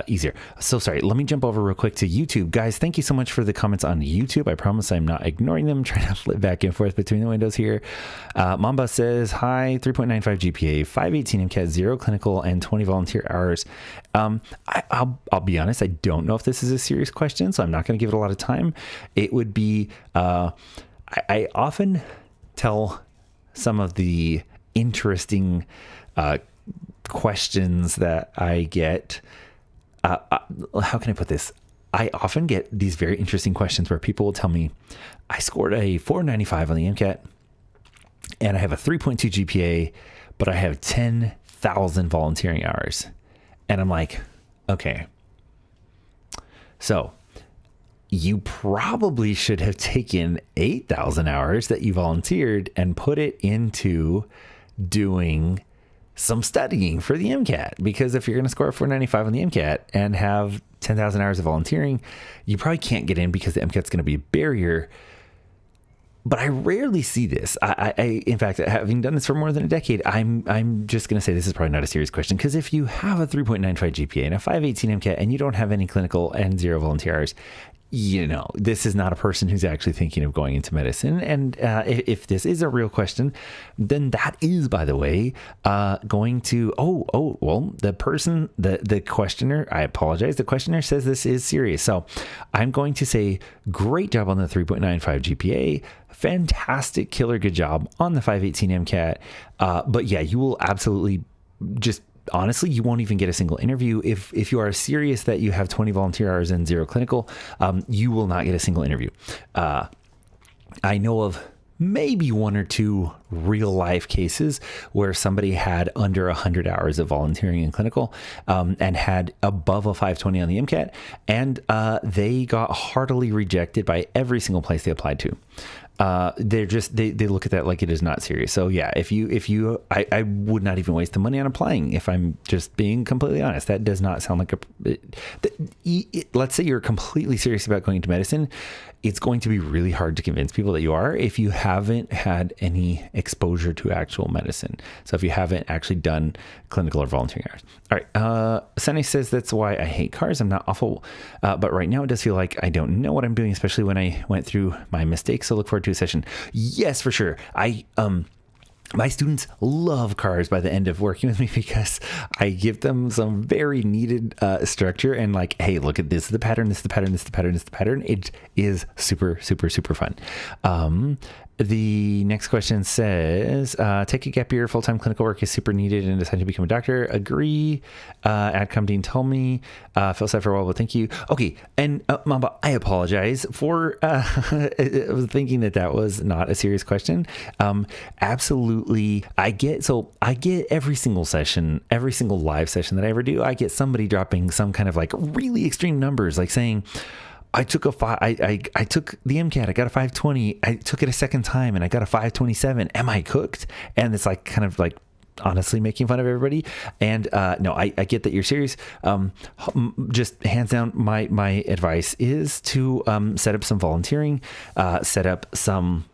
easier. So sorry, let me jump over real quick to YouTube. Guys, thank you so much for the comments on YouTube. I promise I'm not ignoring them. I'm trying to flip back and forth between the windows here. Mamba says, hi, 3.95 GPA, 518 MCAT, 0 clinical, and 20 volunteer hours. I'll be honest, I don't know if this is a serious question, so I'm not going to give it a lot of time. It would be, I often tell some of the interesting questions that I get. How can I put this? I often get these very interesting questions where people will tell me, I scored a 495 on the MCAT and I have a 3.2 GPA, but I have 10,000 volunteering hours. And I'm like, okay, so you probably should have taken 8,000 hours that you volunteered and put it into doing some studying for the MCAT, because if you're going to score a 495 on the MCAT and have 10,000 hours of volunteering, you probably can't get in because the MCAT's going to be a barrier. But I rarely see this. I in fact, having done this for more than a decade, I'm just going to say this is probably not a serious question, because if you have a 3.95 GPA and a 518 MCAT and you don't have any clinical and 0 volunteer hours, you know, this is not a person who's actually thinking of going into medicine. And if this is a real question, then that is, by the way, going to, well, the questioner, I apologize. The questioner says this is serious. So I'm going to say, great job on the 3.95 GPA. Fantastic, killer, good job on the 518 MCAT. But yeah, you will absolutely just, honestly, you won't even get a single interview. If you are serious that you have 20 volunteer hours and 0 clinical, you will not get a single interview. I know of maybe 1 or 2 real life cases where somebody had under 100 hours of volunteering and clinical, and had above a 520 on the MCAT, and they got heartily rejected by every single place they applied to. They look at that like it is not serious. So yeah, I would not even waste the money on applying, if I'm just being completely honest. That does not sound like let's say you're completely serious about going into medicine. It's going to be really hard to convince people that you are if you haven't had any exposure to actual medicine. So if you haven't actually done clinical or volunteering hours. All right. Sunny says, that's why I hate cars. I'm not awful. But right now it does feel like I don't know what I'm doing, especially when I went through my mistakes. So look forward to a session. Yes, for sure. My students love cars by the end of working with me, because I give them some very needed structure and like, hey, look at this is the pattern, this is the pattern, this is the pattern, this is the pattern. It is super, super, super fun. The next question says, take a gap year, full-time clinical work is super needed and decide to become a doctor. Agree. Adcom Dean told me, feel sad for a while, but thank you. Okay. And Mamba, I apologize for thinking that was not a serious question. Absolutely. I get every single session, every single live session that I ever do, I get somebody dropping some kind of like really extreme numbers, like saying, I took I took the MCAT, I got a 520, I took it a second time and I got a 527. Am I cooked? And it's like kind of like honestly making fun of everybody. And no, I get that you're serious. Just hands down, my advice is to set up some volunteering, set up some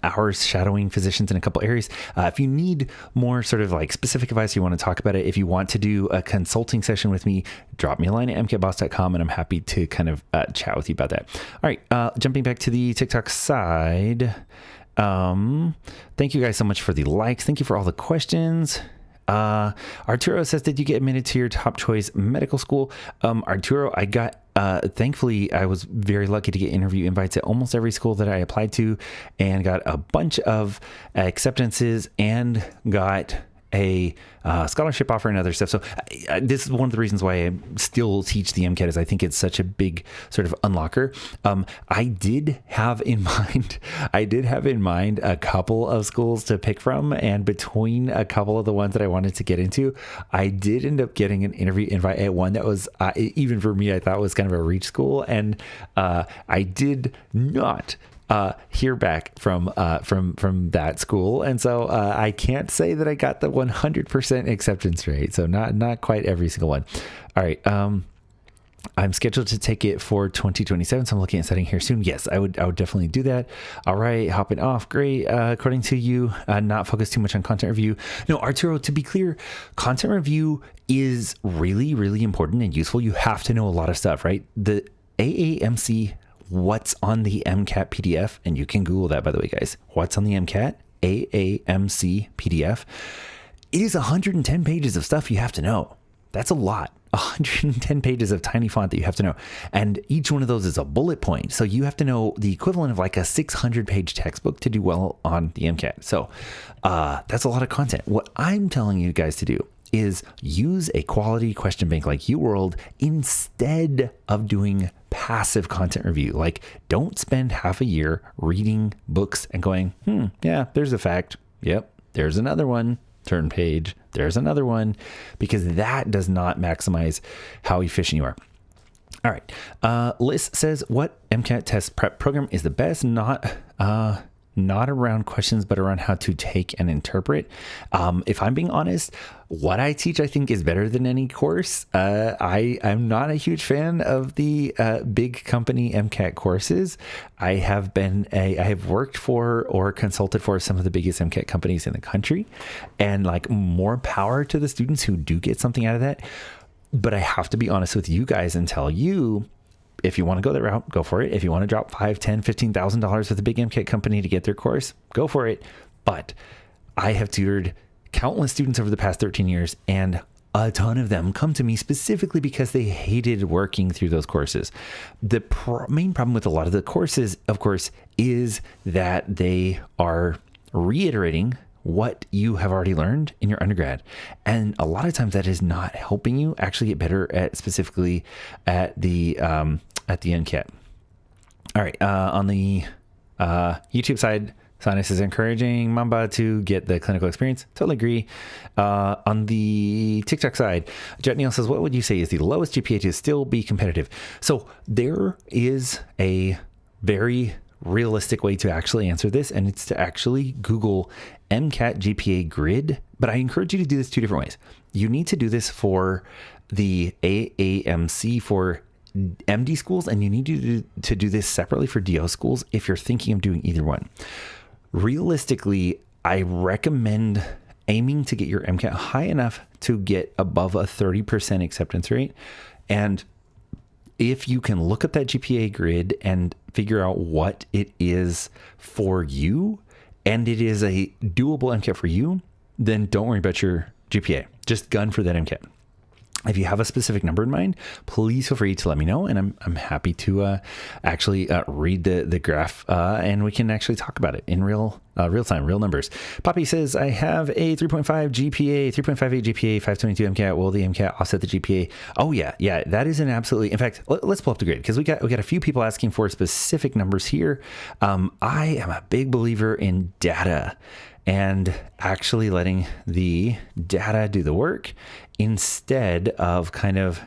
hours shadowing physicians in a couple areas. If you need more sort of like specific advice, you want to talk about it, if you want to do a consulting session with me, drop me a line at mcatboss.com and I'm happy to kind of chat with you about that. All right. Jumping back to the TikTok side. Thank you guys so much for the likes. Thank you for all the questions. Arturo says, did you get admitted to your top choice medical school? Arturo, I got, thankfully I was very lucky to get interview invites at almost every school that I applied to, and got a bunch of acceptances and got a scholarship offer and other stuff. So this is one of the reasons why I still teach the MCAT, is I think it's such a big sort of unlocker. I did have in mind a couple of schools to pick from, and between a couple of the ones that I wanted to get into, I did end up getting an interview invite at one that was even for me, I thought was kind of a reach school, and I did not hear back from that school. And so I can't say that I got the 100% acceptance rate. So not quite every single one. All right. I'm scheduled to take it for 2027. So I'm looking at setting here soon. Yes, I would definitely do that. All right. Hopping off. Great. According to you, not focus too much on content review. No, Arturo, to be clear, content review is really, really important and useful. You have to know a lot of stuff, right? The AAMC, what's on the MCAT PDF, and you can Google that, by the way, guys. What's on the MCAT? AAMC PDF. It is 110 pages of stuff you have to know. That's a lot. 110 pages of tiny font that you have to know. And each one of those is a bullet point. So you have to know the equivalent of like a 600-page textbook to do well on the MCAT. So that's a lot of content. What I'm telling you guys to do is use a quality question bank like UWorld instead of doing passive content review. Like, don't spend half a year reading books and going, yeah, there's a fact. Yep, there's another one. Turn page. There's another one, because that does not maximize how efficient you are. All right. Liz says, what MCAT test prep program is the best? Not around questions, but around how to take and interpret. If I'm being honest, what I teach, I think, is better than any course. I'm not a huge fan of the big company MCAT courses. I have worked for or consulted for some of the biggest MCAT companies in the country, and like, more power to the students who do get something out of that. But I have to be honest with you guys and tell you, if you want to go that route, go for it. If you want to drop $5,000, $10,000, $15,000 with a big MCAT company to get their course, go for it. But I have tutored countless students over the past 13 years, and a ton of them come to me specifically because they hated working through those courses. The main problem with a lot of the courses, of course, is that they are reiterating what you have already learned in your undergrad. And a lot of times that is not helping you actually get better at specifically at the MCAT. All right. On the YouTube side, Sinus is encouraging Mamba to get the clinical experience. Totally agree. On the TikTok side, Jet Neil says, what would you say is the lowest GPA to still be competitive? So there is a very realistic way to actually answer this, and it's to actually Google MCAT GPA grid. But I encourage you to do this two different ways. You need to do this for the AAMC for MD schools, and you need to do this separately for DO schools if you're thinking of doing either one. Realistically, I recommend aiming to get your MCAT high enough to get above a 30% acceptance rate. And if you can look up that GPA grid and figure out what it is for you, and it is a doable MCAT for you, then don't worry about your GPA. Just gun for that MCAT. If you have a specific number in mind, please feel free to let me know, and I'm happy to actually read the graph, and we can actually talk about it in real time, real numbers. Poppy says, I have a 3.5 GPA, 3.58 GPA, 522 MCAT. Will the MCAT offset the GPA? Oh yeah, that is an absolutely. In fact, let's pull up the grid, because we got a few people asking for specific numbers here. I am a big believer in data and actually letting the data do the work, instead of kind of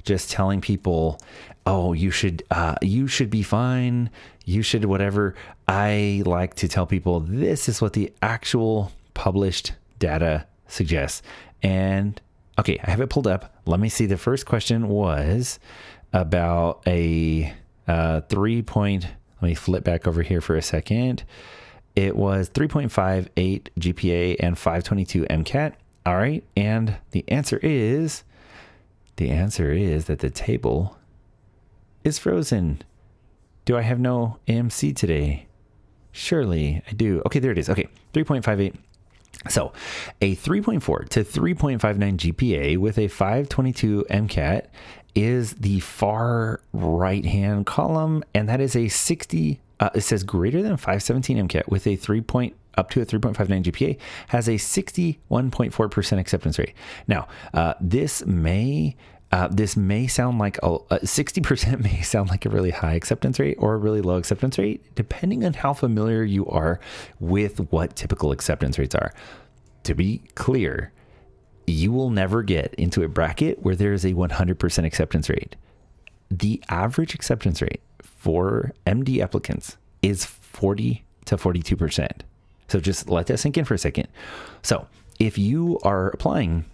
just telling people, oh, you should be fine, you should whatever. I like to tell people this is what the actual published data suggests. And okay, I have it pulled up. Let me see. The first question was about a 3 point. Let me flip back over here for a second. It was 3.58 GPA and 522 MCAT. All right. And the answer is that the table is frozen. Do I have no AMC today? Surely I do. Okay, there it is. Okay, 3.58. So a 3.4 to 3.59 GPA with a 522 MCAT is the far right-hand column, and that is a 60. It says greater than 517 MCAT with a 3 point up to a 3.59 GPA has a 61.4% acceptance rate. Now, this may sound like 60% may sound like a really high acceptance rate or a really low acceptance rate, depending on how familiar you are with what typical acceptance rates are. To be clear, you will never get into a bracket where there is a 100% acceptance rate. The average acceptance rate for MD applicants is 40 to 42%. So just let that sink in for a second. So if you are applying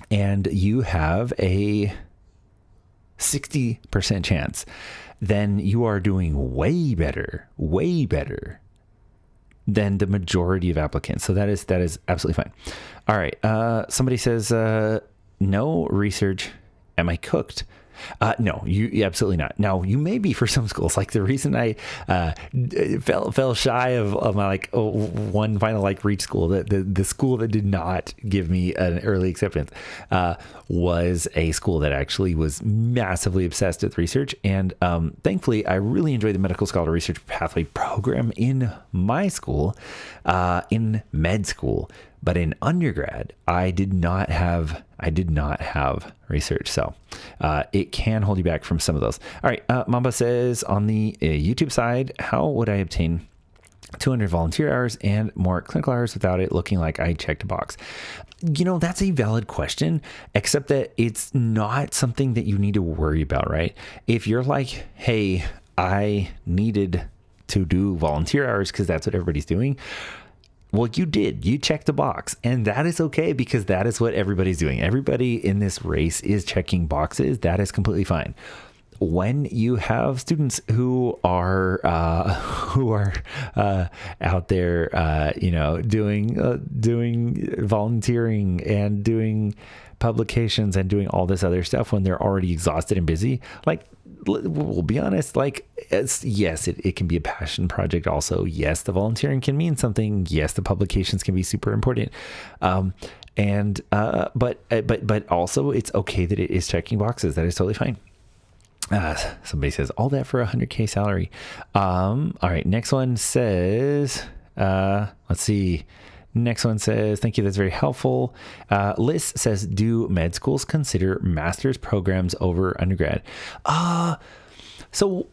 and you have a 60% chance, then you are doing way better than the majority of applicants. So that is absolutely fine. All right. Somebody says, no research. Am I cooked? No, you absolutely not. Now you may be for some schools. Like the reason I fell shy of my one final reach school, the school that did not give me an early acceptance was a school that actually was massively obsessed with research. And thankfully, I really enjoyed the medical scholar research pathway program in my school, in med school. But in undergrad, I did not have research. So it can hold you back from some of those. All right. Mamba says on the YouTube side, how would I obtain 200 volunteer hours and more clinical hours without it looking like I checked a box? That's a valid question, except that it's not something that you need to worry about, right? If you're like, hey, I needed to do volunteer hours because that's what everybody's doing. Well, you checked the box, and that is okay because that is what everybody's doing. Everybody in this race is checking boxes. That is completely fine. When you have students who are out there, doing volunteering and doing publications and doing all this other stuff when they're already exhausted and busy, we'll be honest, yes, it can be a passion project also. Yes, the volunteering can mean something. Yes, the publications can be super important. But also it's okay that it is checking boxes. That is totally fine. Somebody says all that for $100K salary. All right. Next one says, let's see. Next one says, thank you. That's very helpful. Liz says, do med schools consider master's programs over undergrad? So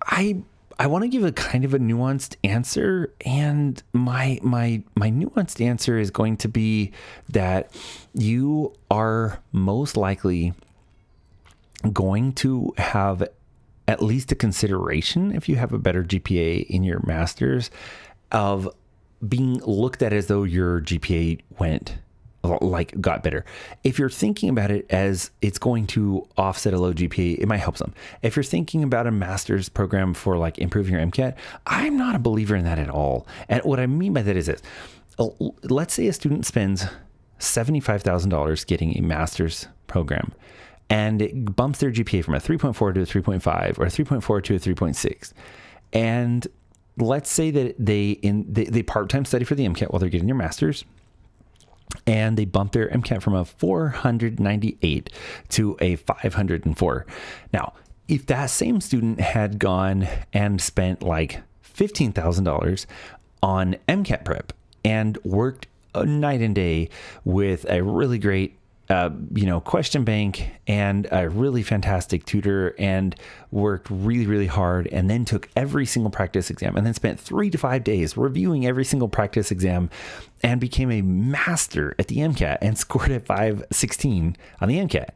I want to give a kind of a nuanced answer. And my nuanced answer is going to be that you are most likely going to have at least a consideration, if you have a better GPA in your master's, of being looked at as though your GPA got better. If you're thinking about it as it's going to offset a low GPA, it might help some. If you're thinking about a master's program for improving your MCAT, I'm not a believer in that at all. And what I mean by that is this. Let's say a student spends $75,000 getting a master's program, and it bumps their GPA from a 3.4 to a 3.5 or a 3.4 to a 3.6. And let's say that they part-time study for the MCAT while they're getting their master's, and they bump their MCAT from a 498 to a 504. Now, if that same student had gone and spent $15,000 on MCAT prep and worked a night and day with a really great question bank and a really fantastic tutor, and worked really, really hard, and then took every single practice exam, and then spent 3 to 5 days reviewing every single practice exam, and became a master at the MCAT and scored a 516 on the MCAT.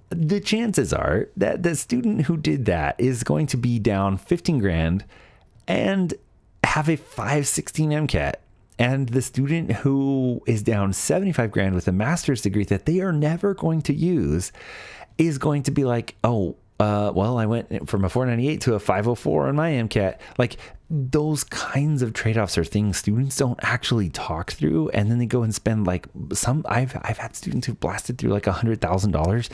The chances are that the student who did that is going to be down 15 grand and have a 516 MCAT. And the student who is down 75 grand with a master's degree that they are never going to use is going to be like, I went from a 498 to a 504 on my MCAT. Those kinds of trade-offs are things students don't actually talk through, and then they go and spend I've had students who blasted through $100,000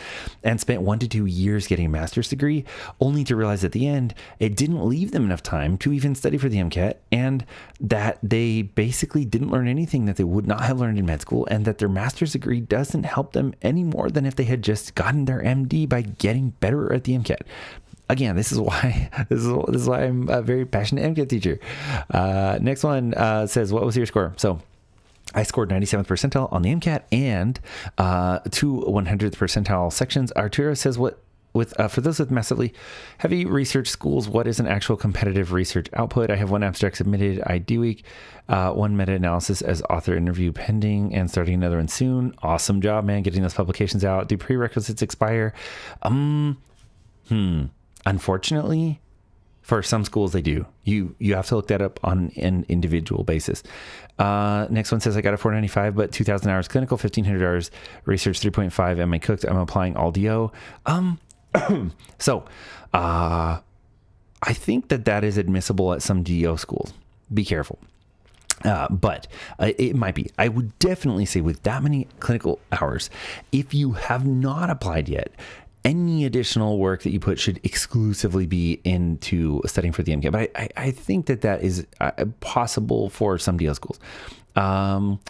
and spent 1 to 2 years getting a master's degree, only to realize at the end it didn't leave them enough time to even study for the MCAT, and that they basically didn't learn anything that they would not have learned in med school, and that their master's degree doesn't help them any more than if they had just gotten their MD by getting better at the MCAT. Again, this is why I'm a very passionate MCAT teacher. Next one says, what was your score? So I scored 97th percentile on the MCAT and 2 100th percentile sections. Arturo says, for those with massively heavy research schools, what is an actual competitive research output? I have 1 abstract submitted ID week, 1 meta-analysis as author interview pending, and starting another one soon. Awesome job, man, getting those publications out. Do prerequisites expire? Unfortunately, For some schools, they do. You have to look that up on an individual basis. Next one says, I got a 495, but 2,000 hours clinical, 1,500 hours research, 3.5. Am I cooked? I'm applying all DO. So I think that is admissible at some DO schools. Be careful. But it might be. I would definitely say with that many clinical hours, if you have not applied yet, any additional work that you put should exclusively be into studying for the MCAT. But I think that is possible for some DL schools. Spent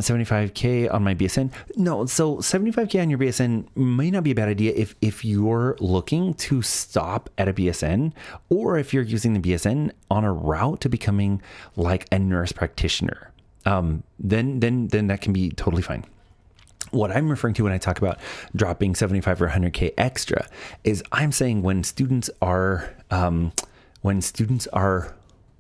$75K on my BSN. No, so $75K on your BSN may not be a bad idea if you're looking to stop at a BSN, or if you're using the BSN on a route to becoming like a nurse practitioner. Then that can be totally fine. What I'm referring to when I talk about dropping 75 or 100K extra is I'm saying when students are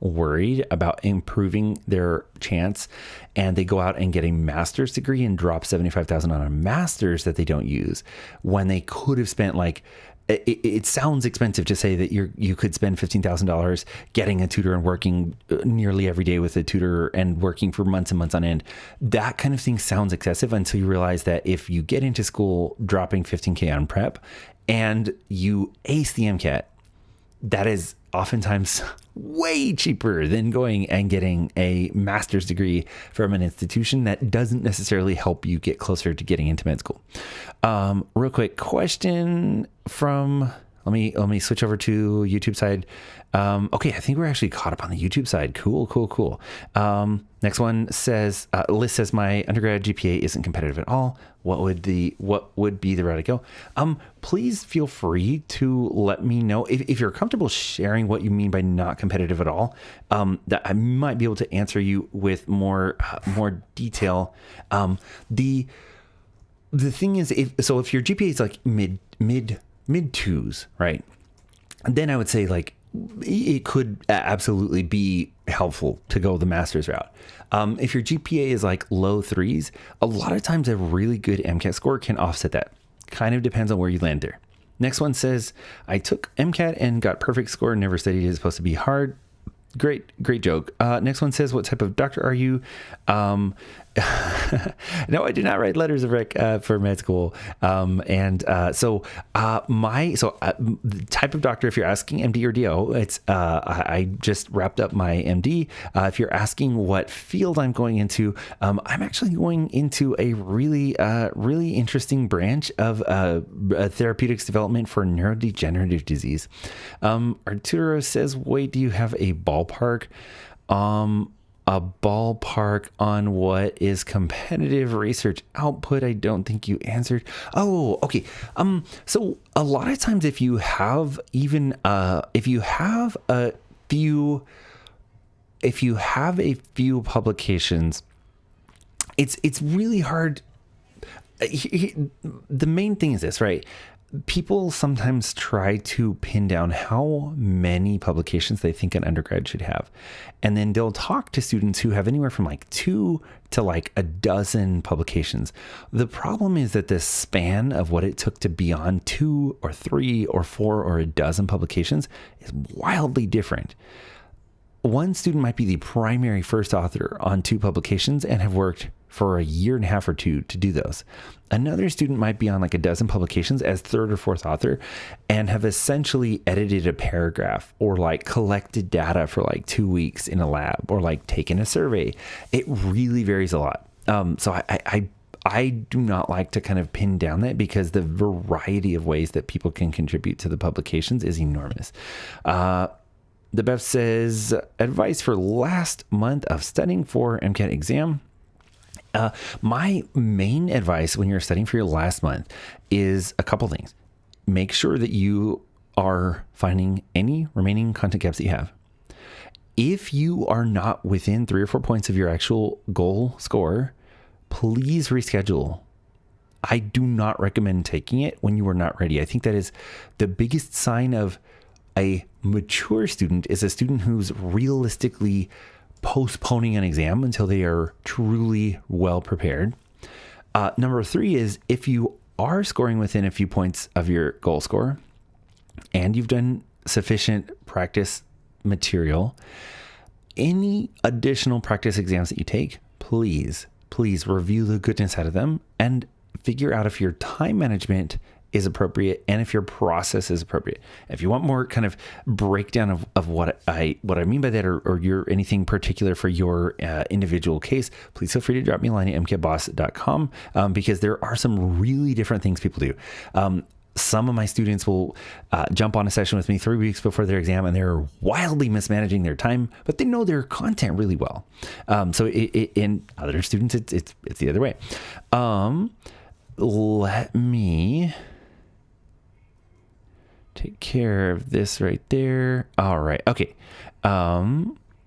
worried about improving their chance and they go out and get a master's degree and drop 75,000 on a master's that they don't use, when they could have spent like, it sounds expensive to say that you could spend $15,000 getting a tutor and working nearly every day with a tutor and working for months and months on end. That kind of thing sounds excessive until you realize that if you get into school dropping 15K on prep and you ace the MCAT, that is oftentimes way cheaper than going and getting a master's degree from an institution that doesn't necessarily help you get closer to getting into med school. Real quick question from, let me switch over to YouTube side. Okay, I think we're actually caught up on the YouTube side. Cool. Next one says, Liz says, my undergrad GPA isn't competitive at all. What would be the route to go? Please feel free to let me know if you're comfortable sharing what you mean by not competitive at all. That I might be able to answer you with more detail. The thing is, if your GPA is like mid twos, right? Then I would say like it could absolutely be helpful to go the master's route. If your GPA is like low threes, a lot of times a really good MCAT score can offset that. Kind of depends on where you land there. Next one says, I took MCAT and got perfect score, never studied. It's supposed to be hard. Great joke. Next one says, what type of doctor are you? No, I did not write letters of rec for med school. The type of doctor, if you're asking MD or DO, it's I just wrapped up my MD. If you're asking what field I'm going into, I'm actually going into a really interesting branch of therapeutics development for neurodegenerative disease. Arturo says, wait, do you have a ballpark? A ballpark on what is competitive research output? I don't think you answered. Oh, okay. So a lot of times if you have a few publications, it's really hard. The main thing is this, right? People sometimes try to pin down how many publications they think an undergrad should have. And then they'll talk to students who have anywhere from like 2 to like a dozen publications. The problem is that the span of what it took to be on 2 or 3 or 4 or a dozen publications is wildly different. One student might be the primary first author on 2 publications and have worked for a year and a half or 2 to do those. Another student might be on like a dozen publications as third or fourth author and have essentially edited a paragraph or like collected data for like 2 weeks in a lab or like taken a survey. It really varies a lot. So I do not like to kind of pin down that because the variety of ways that people can contribute to the publications is enormous. The Bev says, advice for last month of studying for MCAT exam. My main advice when you're studying for your last month is a couple things. Make sure that you are finding any remaining content gaps that you have. If you are not within 3 or 4 points of your actual goal score, please reschedule. I do not recommend taking it when you are not ready. I think that is the biggest sign of a mature student is a student who's realistically postponing an exam until they are truly well prepared. Number 3 is if you are scoring within a few points of your goal score and you've done sufficient practice material. Any additional practice exams that you take, please review the goodness out of them and figure out if your time management is appropriate and if your process is appropriate. If you want more kind of breakdown of what I mean by that, or your anything particular for your individual case, please feel free to drop me a line at mcatboss.com, because there are some really different things people do. Some of my students will jump on a session with me 3 weeks before their exam, and they're wildly mismanaging their time, but they know their content really well. So in other students, it's the other way. Let me take care of this right there. All right. Okay.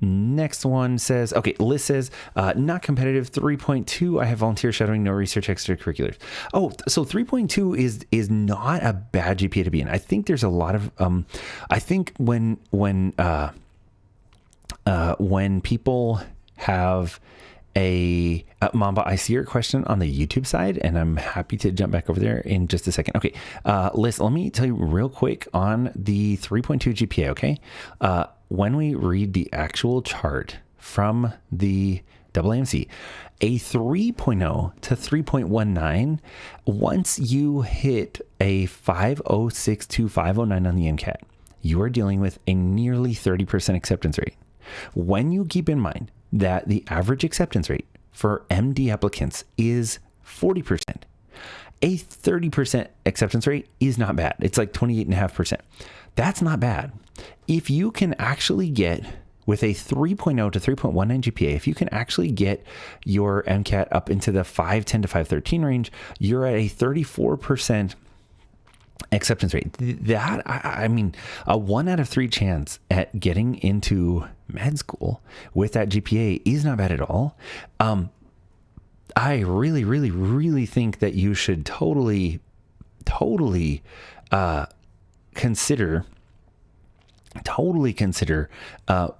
Next one says, okay, Liz says, not competitive. 3.2, I have volunteer shadowing, no research extracurriculars. Oh, so 3.2 is not a bad GPA to be in. I think there's a lot of, I think when people have Mamba, I see your question on the YouTube side, and I'm happy to jump back over there in just a second. Okay, Liz, let me tell you real quick on the 3.2 GPA, okay? When we read the actual chart from the AAMC, a 3.0 to 3.19, once you hit a 506 to 509 on the MCAT, you are dealing with a nearly 30% acceptance rate. When you keep in mind that the average acceptance rate for MD applicants is 40%, a 30% acceptance rate is not bad. It's like 28.5%. That's not bad. If you can actually get, with a 3.0 to 3.19 GPA, if you can actually get your MCAT up into the 510 to 513 range, you're at a 34% acceptance rate. That, I mean, a 1 out of 3 chance at getting into med school with that GPA is not bad at all. I really think that you should totally consider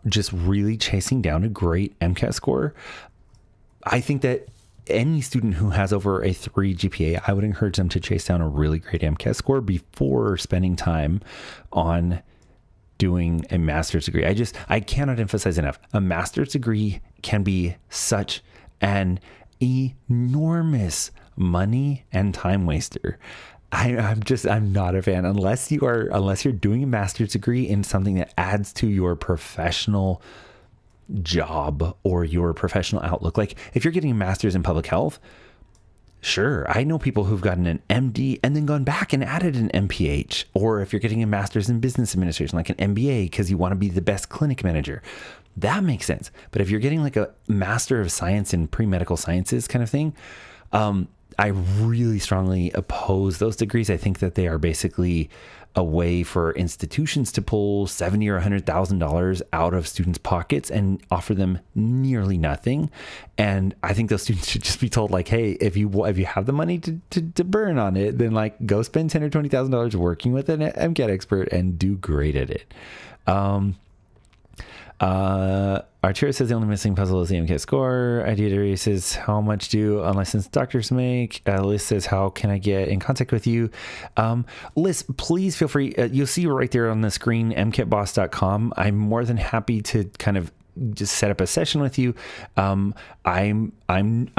just really chasing down a great MCAT score. I think that any student who has over a 3 GPA, I would encourage them to chase down a really great MCAT score before spending time on doing a master's degree. I cannot emphasize enough. A master's degree can be such an enormous money and time waster. I'm not a fan unless you're doing a master's degree in something that adds to your professional job or your professional outlook. Like if you're getting a master's in public health, sure, I know people who've gotten an MD and then gone back and added an MPH. Or if you're getting a master's in business administration, like an MBA, because you want to be the best clinic manager, that makes sense. But if you're getting like a master of science in pre-medical sciences kind of thing, I really strongly oppose those degrees. I think that they are basically a way for institutions to pull $70,000 or $100,000 out of students' pockets and offer them nearly nothing. And I think those students should just be told, like, hey, if you have the money to burn on it, then like go spend $10,000 or $20,000 working with an MCAT expert and do great at it. Arturo says the only missing puzzle is the MCAT score. Ideatory says, how much do unlicensed doctors make? Liz says, how can I get in contact with you? Liz, please feel free. You'll see right there on the screen, mcatboss.com. I'm more than happy to kind of just set up a session with you. I'm on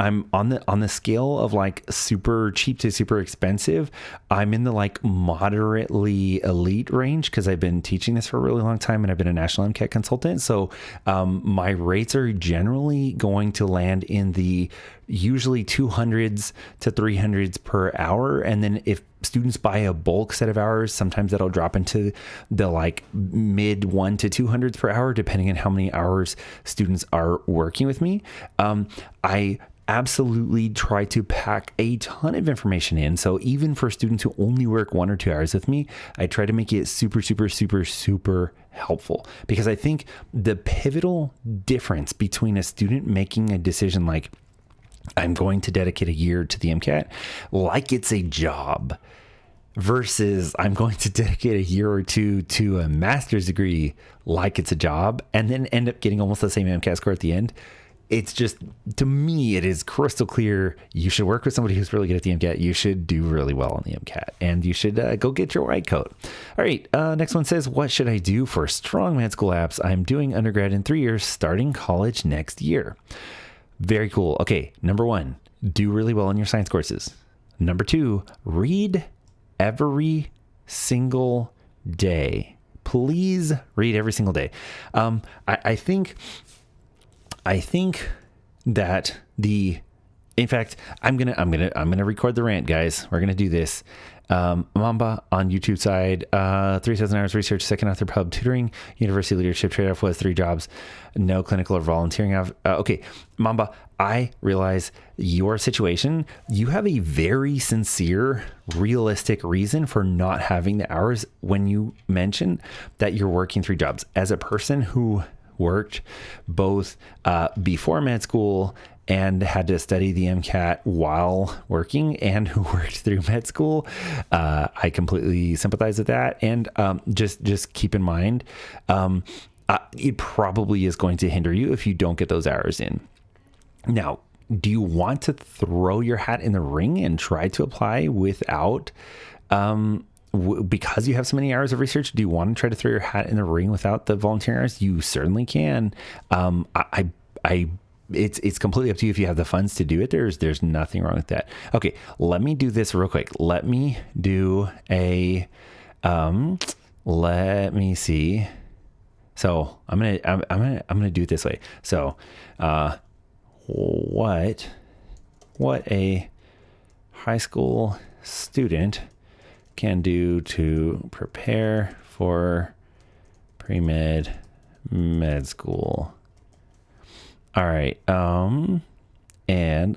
the scale of like super cheap to super expensive. I'm in the like moderately elite range because I've been teaching this for a really long time and I've been a national MCAT consultant. So my rates are generally going to land in the usually 200s to 300s per hour. And then if students buy a bulk set of hours, sometimes that'll drop into the like mid 1 to 200s per hour, depending on how many hours students are working with me. I absolutely try to pack a ton of information in. So even for students who only work 1 or 2 hours with me, I try to make it super helpful, because I think the pivotal difference between a student making a decision like, I'm going to dedicate a year to the MCAT like it's a job, versus I'm going to dedicate a year or two to a master's degree like it's a job, and then end up getting almost the same MCAT score at the end, it's just, to me, it is crystal clear. You should work with somebody who's really good at the MCAT. You should do really well on the MCAT, and you should go get your white coat. All right. Next one says, what should I do for strong med school apps? I'm doing undergrad in 3 years, starting college next year. Very cool. Okay. Number 1, do really well in your science courses. Number 2, read every single day. Please read every single day. I think that in fact, I'm gonna record the rant, guys. We're gonna do this. Mamba on YouTube side, 3,000 hours research, second author pub tutoring, university leadership trade-off was 3 jobs, no clinical or volunteering. Okay, Mamba, I realize your situation. You have a very sincere, realistic reason for not having the hours when you mention that you're working 3 jobs. As a person who worked both before med school and had to study the MCAT while working, and who worked through med school, I completely sympathize with that. And just keep in mind, it probably is going to hinder you if you don't get those hours in. Now, do you want to throw your hat in the ring and try to apply without, because you have so many hours of research, do you want to try to throw your hat in the ring without the volunteering hours? You certainly can. It's completely up to you if you have the funds to do it. There's nothing wrong with that. Okay, let me do this real quick. Let me do a, let me see. So I'm gonna do it this way. So, what a high school student can do to prepare for pre-med med school. All right. And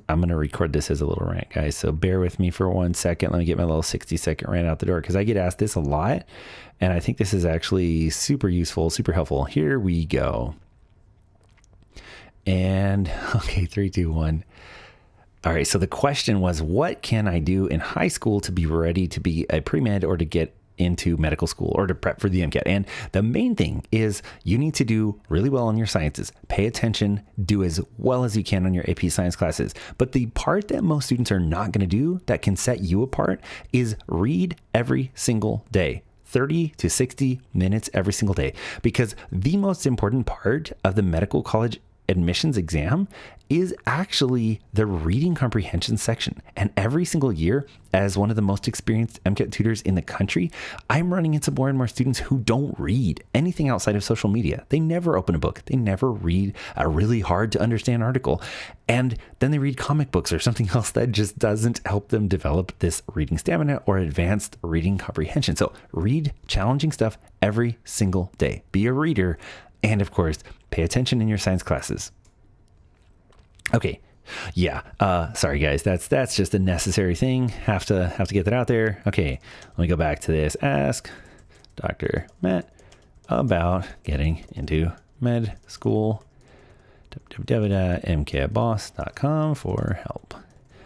I'm going to record this as a little rant, guys. So bear with me for 1 second. Let me get my little 60-second rant out the door, because I get asked this a lot, and I think this is actually super useful, super helpful. Here we go. And okay, 3, 2, 1. All right. So the question was, what can I do in high school to be ready to be a pre-med or to get into medical school or to prep for the MCAT? And the main thing is you need to do really well on your sciences. Pay attention, do as well as you can on your AP science classes. But the part that most students are not going to do that can set you apart is read every single day. 30 to 60 minutes every single day, because the most important part of the medical college admissions exam is actually the reading comprehension section. And every single year, as one of the most experienced MCAT tutors in the country, I'm running into more and more students who don't read anything outside of social media. They never open a book. They never read a really hard to understand article. And then they read comic books or something else that just doesn't help them develop this reading stamina or advanced reading comprehension. So read challenging stuff every single day. Be a reader. And of course, pay attention in your science classes. Okay. Yeah. Sorry guys. That's just a necessary thing. Have to get that out there. Okay. Let me go back to this. Ask Dr. Matt about getting into med school. www.mcatboss.com for help.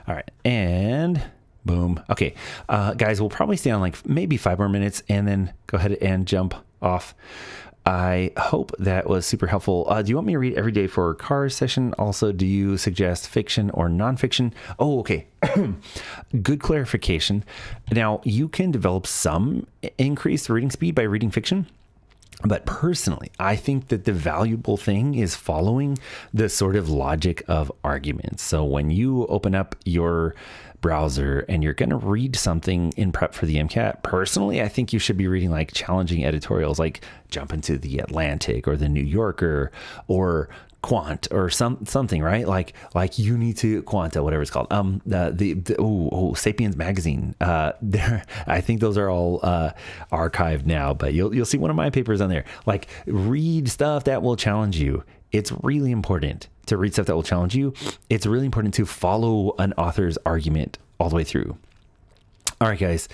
All right. And boom. Okay. Guys, we'll probably stay on like maybe 5 more minutes and then go ahead and jump off. I hope that was super helpful. Do you want me to read every day for a CARS session? Also, do you suggest fiction or nonfiction? Oh, okay. Good clarification. Now, you can develop some increased reading speed by reading fiction. But personally, I think that the valuable thing is following the sort of logic of arguments. So when you open up your browser and you're going to read something in prep for the MCAT, personally, I think you should be reading like challenging editorials, like jump into the Atlantic or the New Yorker or Quant or something, right? Like you need to Quanta, whatever it's called. Sapiens magazine. There, I think those are all archived now, but you'll see one of my papers on there. Like read stuff that will challenge you. It's really important to read stuff that will challenge you. It's really important to follow an author's argument all the way through. All right, guys.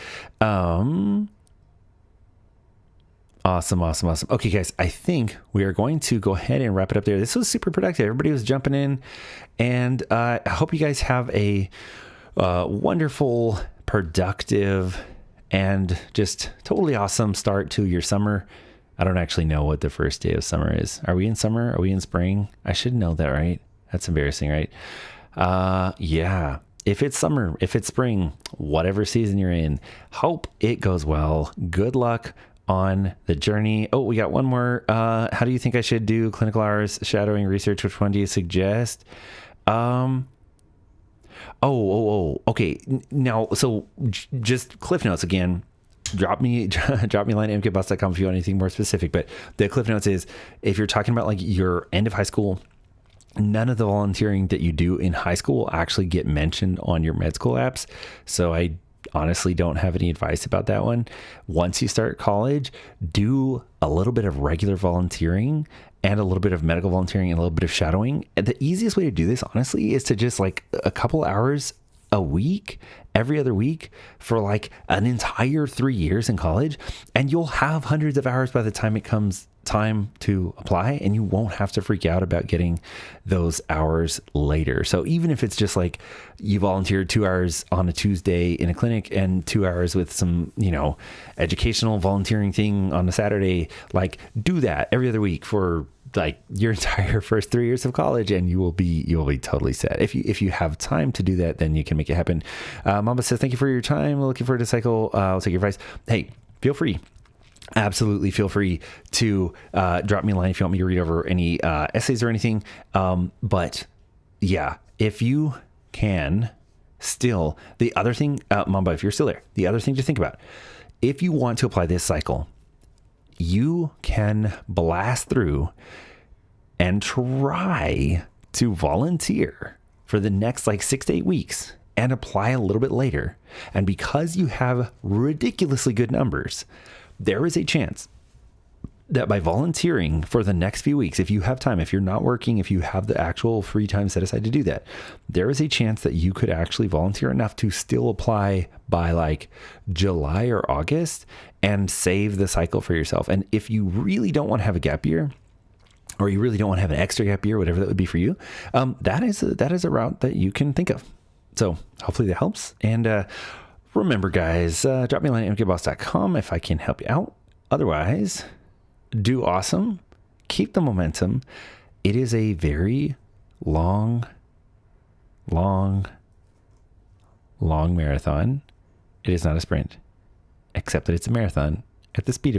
Awesome. Okay, guys, I think we are going to go ahead and wrap it up there. This was super productive. Everybody was jumping in, and I hope you guys have a wonderful, productive, and just totally awesome start to your summer. I don't actually know what the first day of summer is. Are we in summer? Are we in spring? I should know that, right? That's embarrassing, right? Yeah. If it's summer, if it's spring, whatever season you're in, hope it goes well. Good luck on the journey. Oh, we got one more. How do you think I should do clinical hours, shadowing, research? Which one do you suggest? Okay. Now, so just cliff notes again. Drop me a line at mkbus.com if you want anything more specific. But the cliff notes is, if you're talking about like your end of high school, none of the volunteering that you do in high school will actually get mentioned on your med school apps. So I honestly don't have any advice about that one. Once you start college, do a little bit of regular volunteering and a little bit of medical volunteering and a little bit of shadowing. And the easiest way to do this, honestly, is to just like a couple hours a week, every other week for like an entire 3 years in college. And you'll have hundreds of hours by the time it comes time to apply, and you won't have to freak out about getting those hours later. So even if it's just like you volunteered 2 hours on a Tuesday in a clinic and 2 hours with some, educational volunteering thing on a Saturday, like do that every other week for like your entire first 3 years of college, and you will be totally set. If you have time to do that, then you can make it happen. Mama says, thank you for your time. Looking forward to cycle. I'll take your advice. Hey, feel free. Absolutely feel free to drop me a line if you want me to read over any essays or anything. But yeah, if you can still, the other thing, Mamba, if you're still there, the other thing to think about, if you want to apply this cycle, you can blast through and try to volunteer for the next like 6 to 8 weeks and apply a little bit later. And because you have ridiculously good numbers, there is a chance that by volunteering for the next few weeks, if you have time, if you're not working, if you have the actual free time set aside to do that, there is a chance that you could actually volunteer enough to still apply by like July or August and save the cycle for yourself. And if you really don't want to have a gap year, or you really don't want to have an extra gap year, whatever that would be for you, that is a route that you can think of. So hopefully that helps. And remember, guys, drop me a line at mkboss.com if I can help you out. Otherwise, do awesome. Keep the momentum. It is a very long marathon. It is not a sprint, except that it's a marathon at the speed of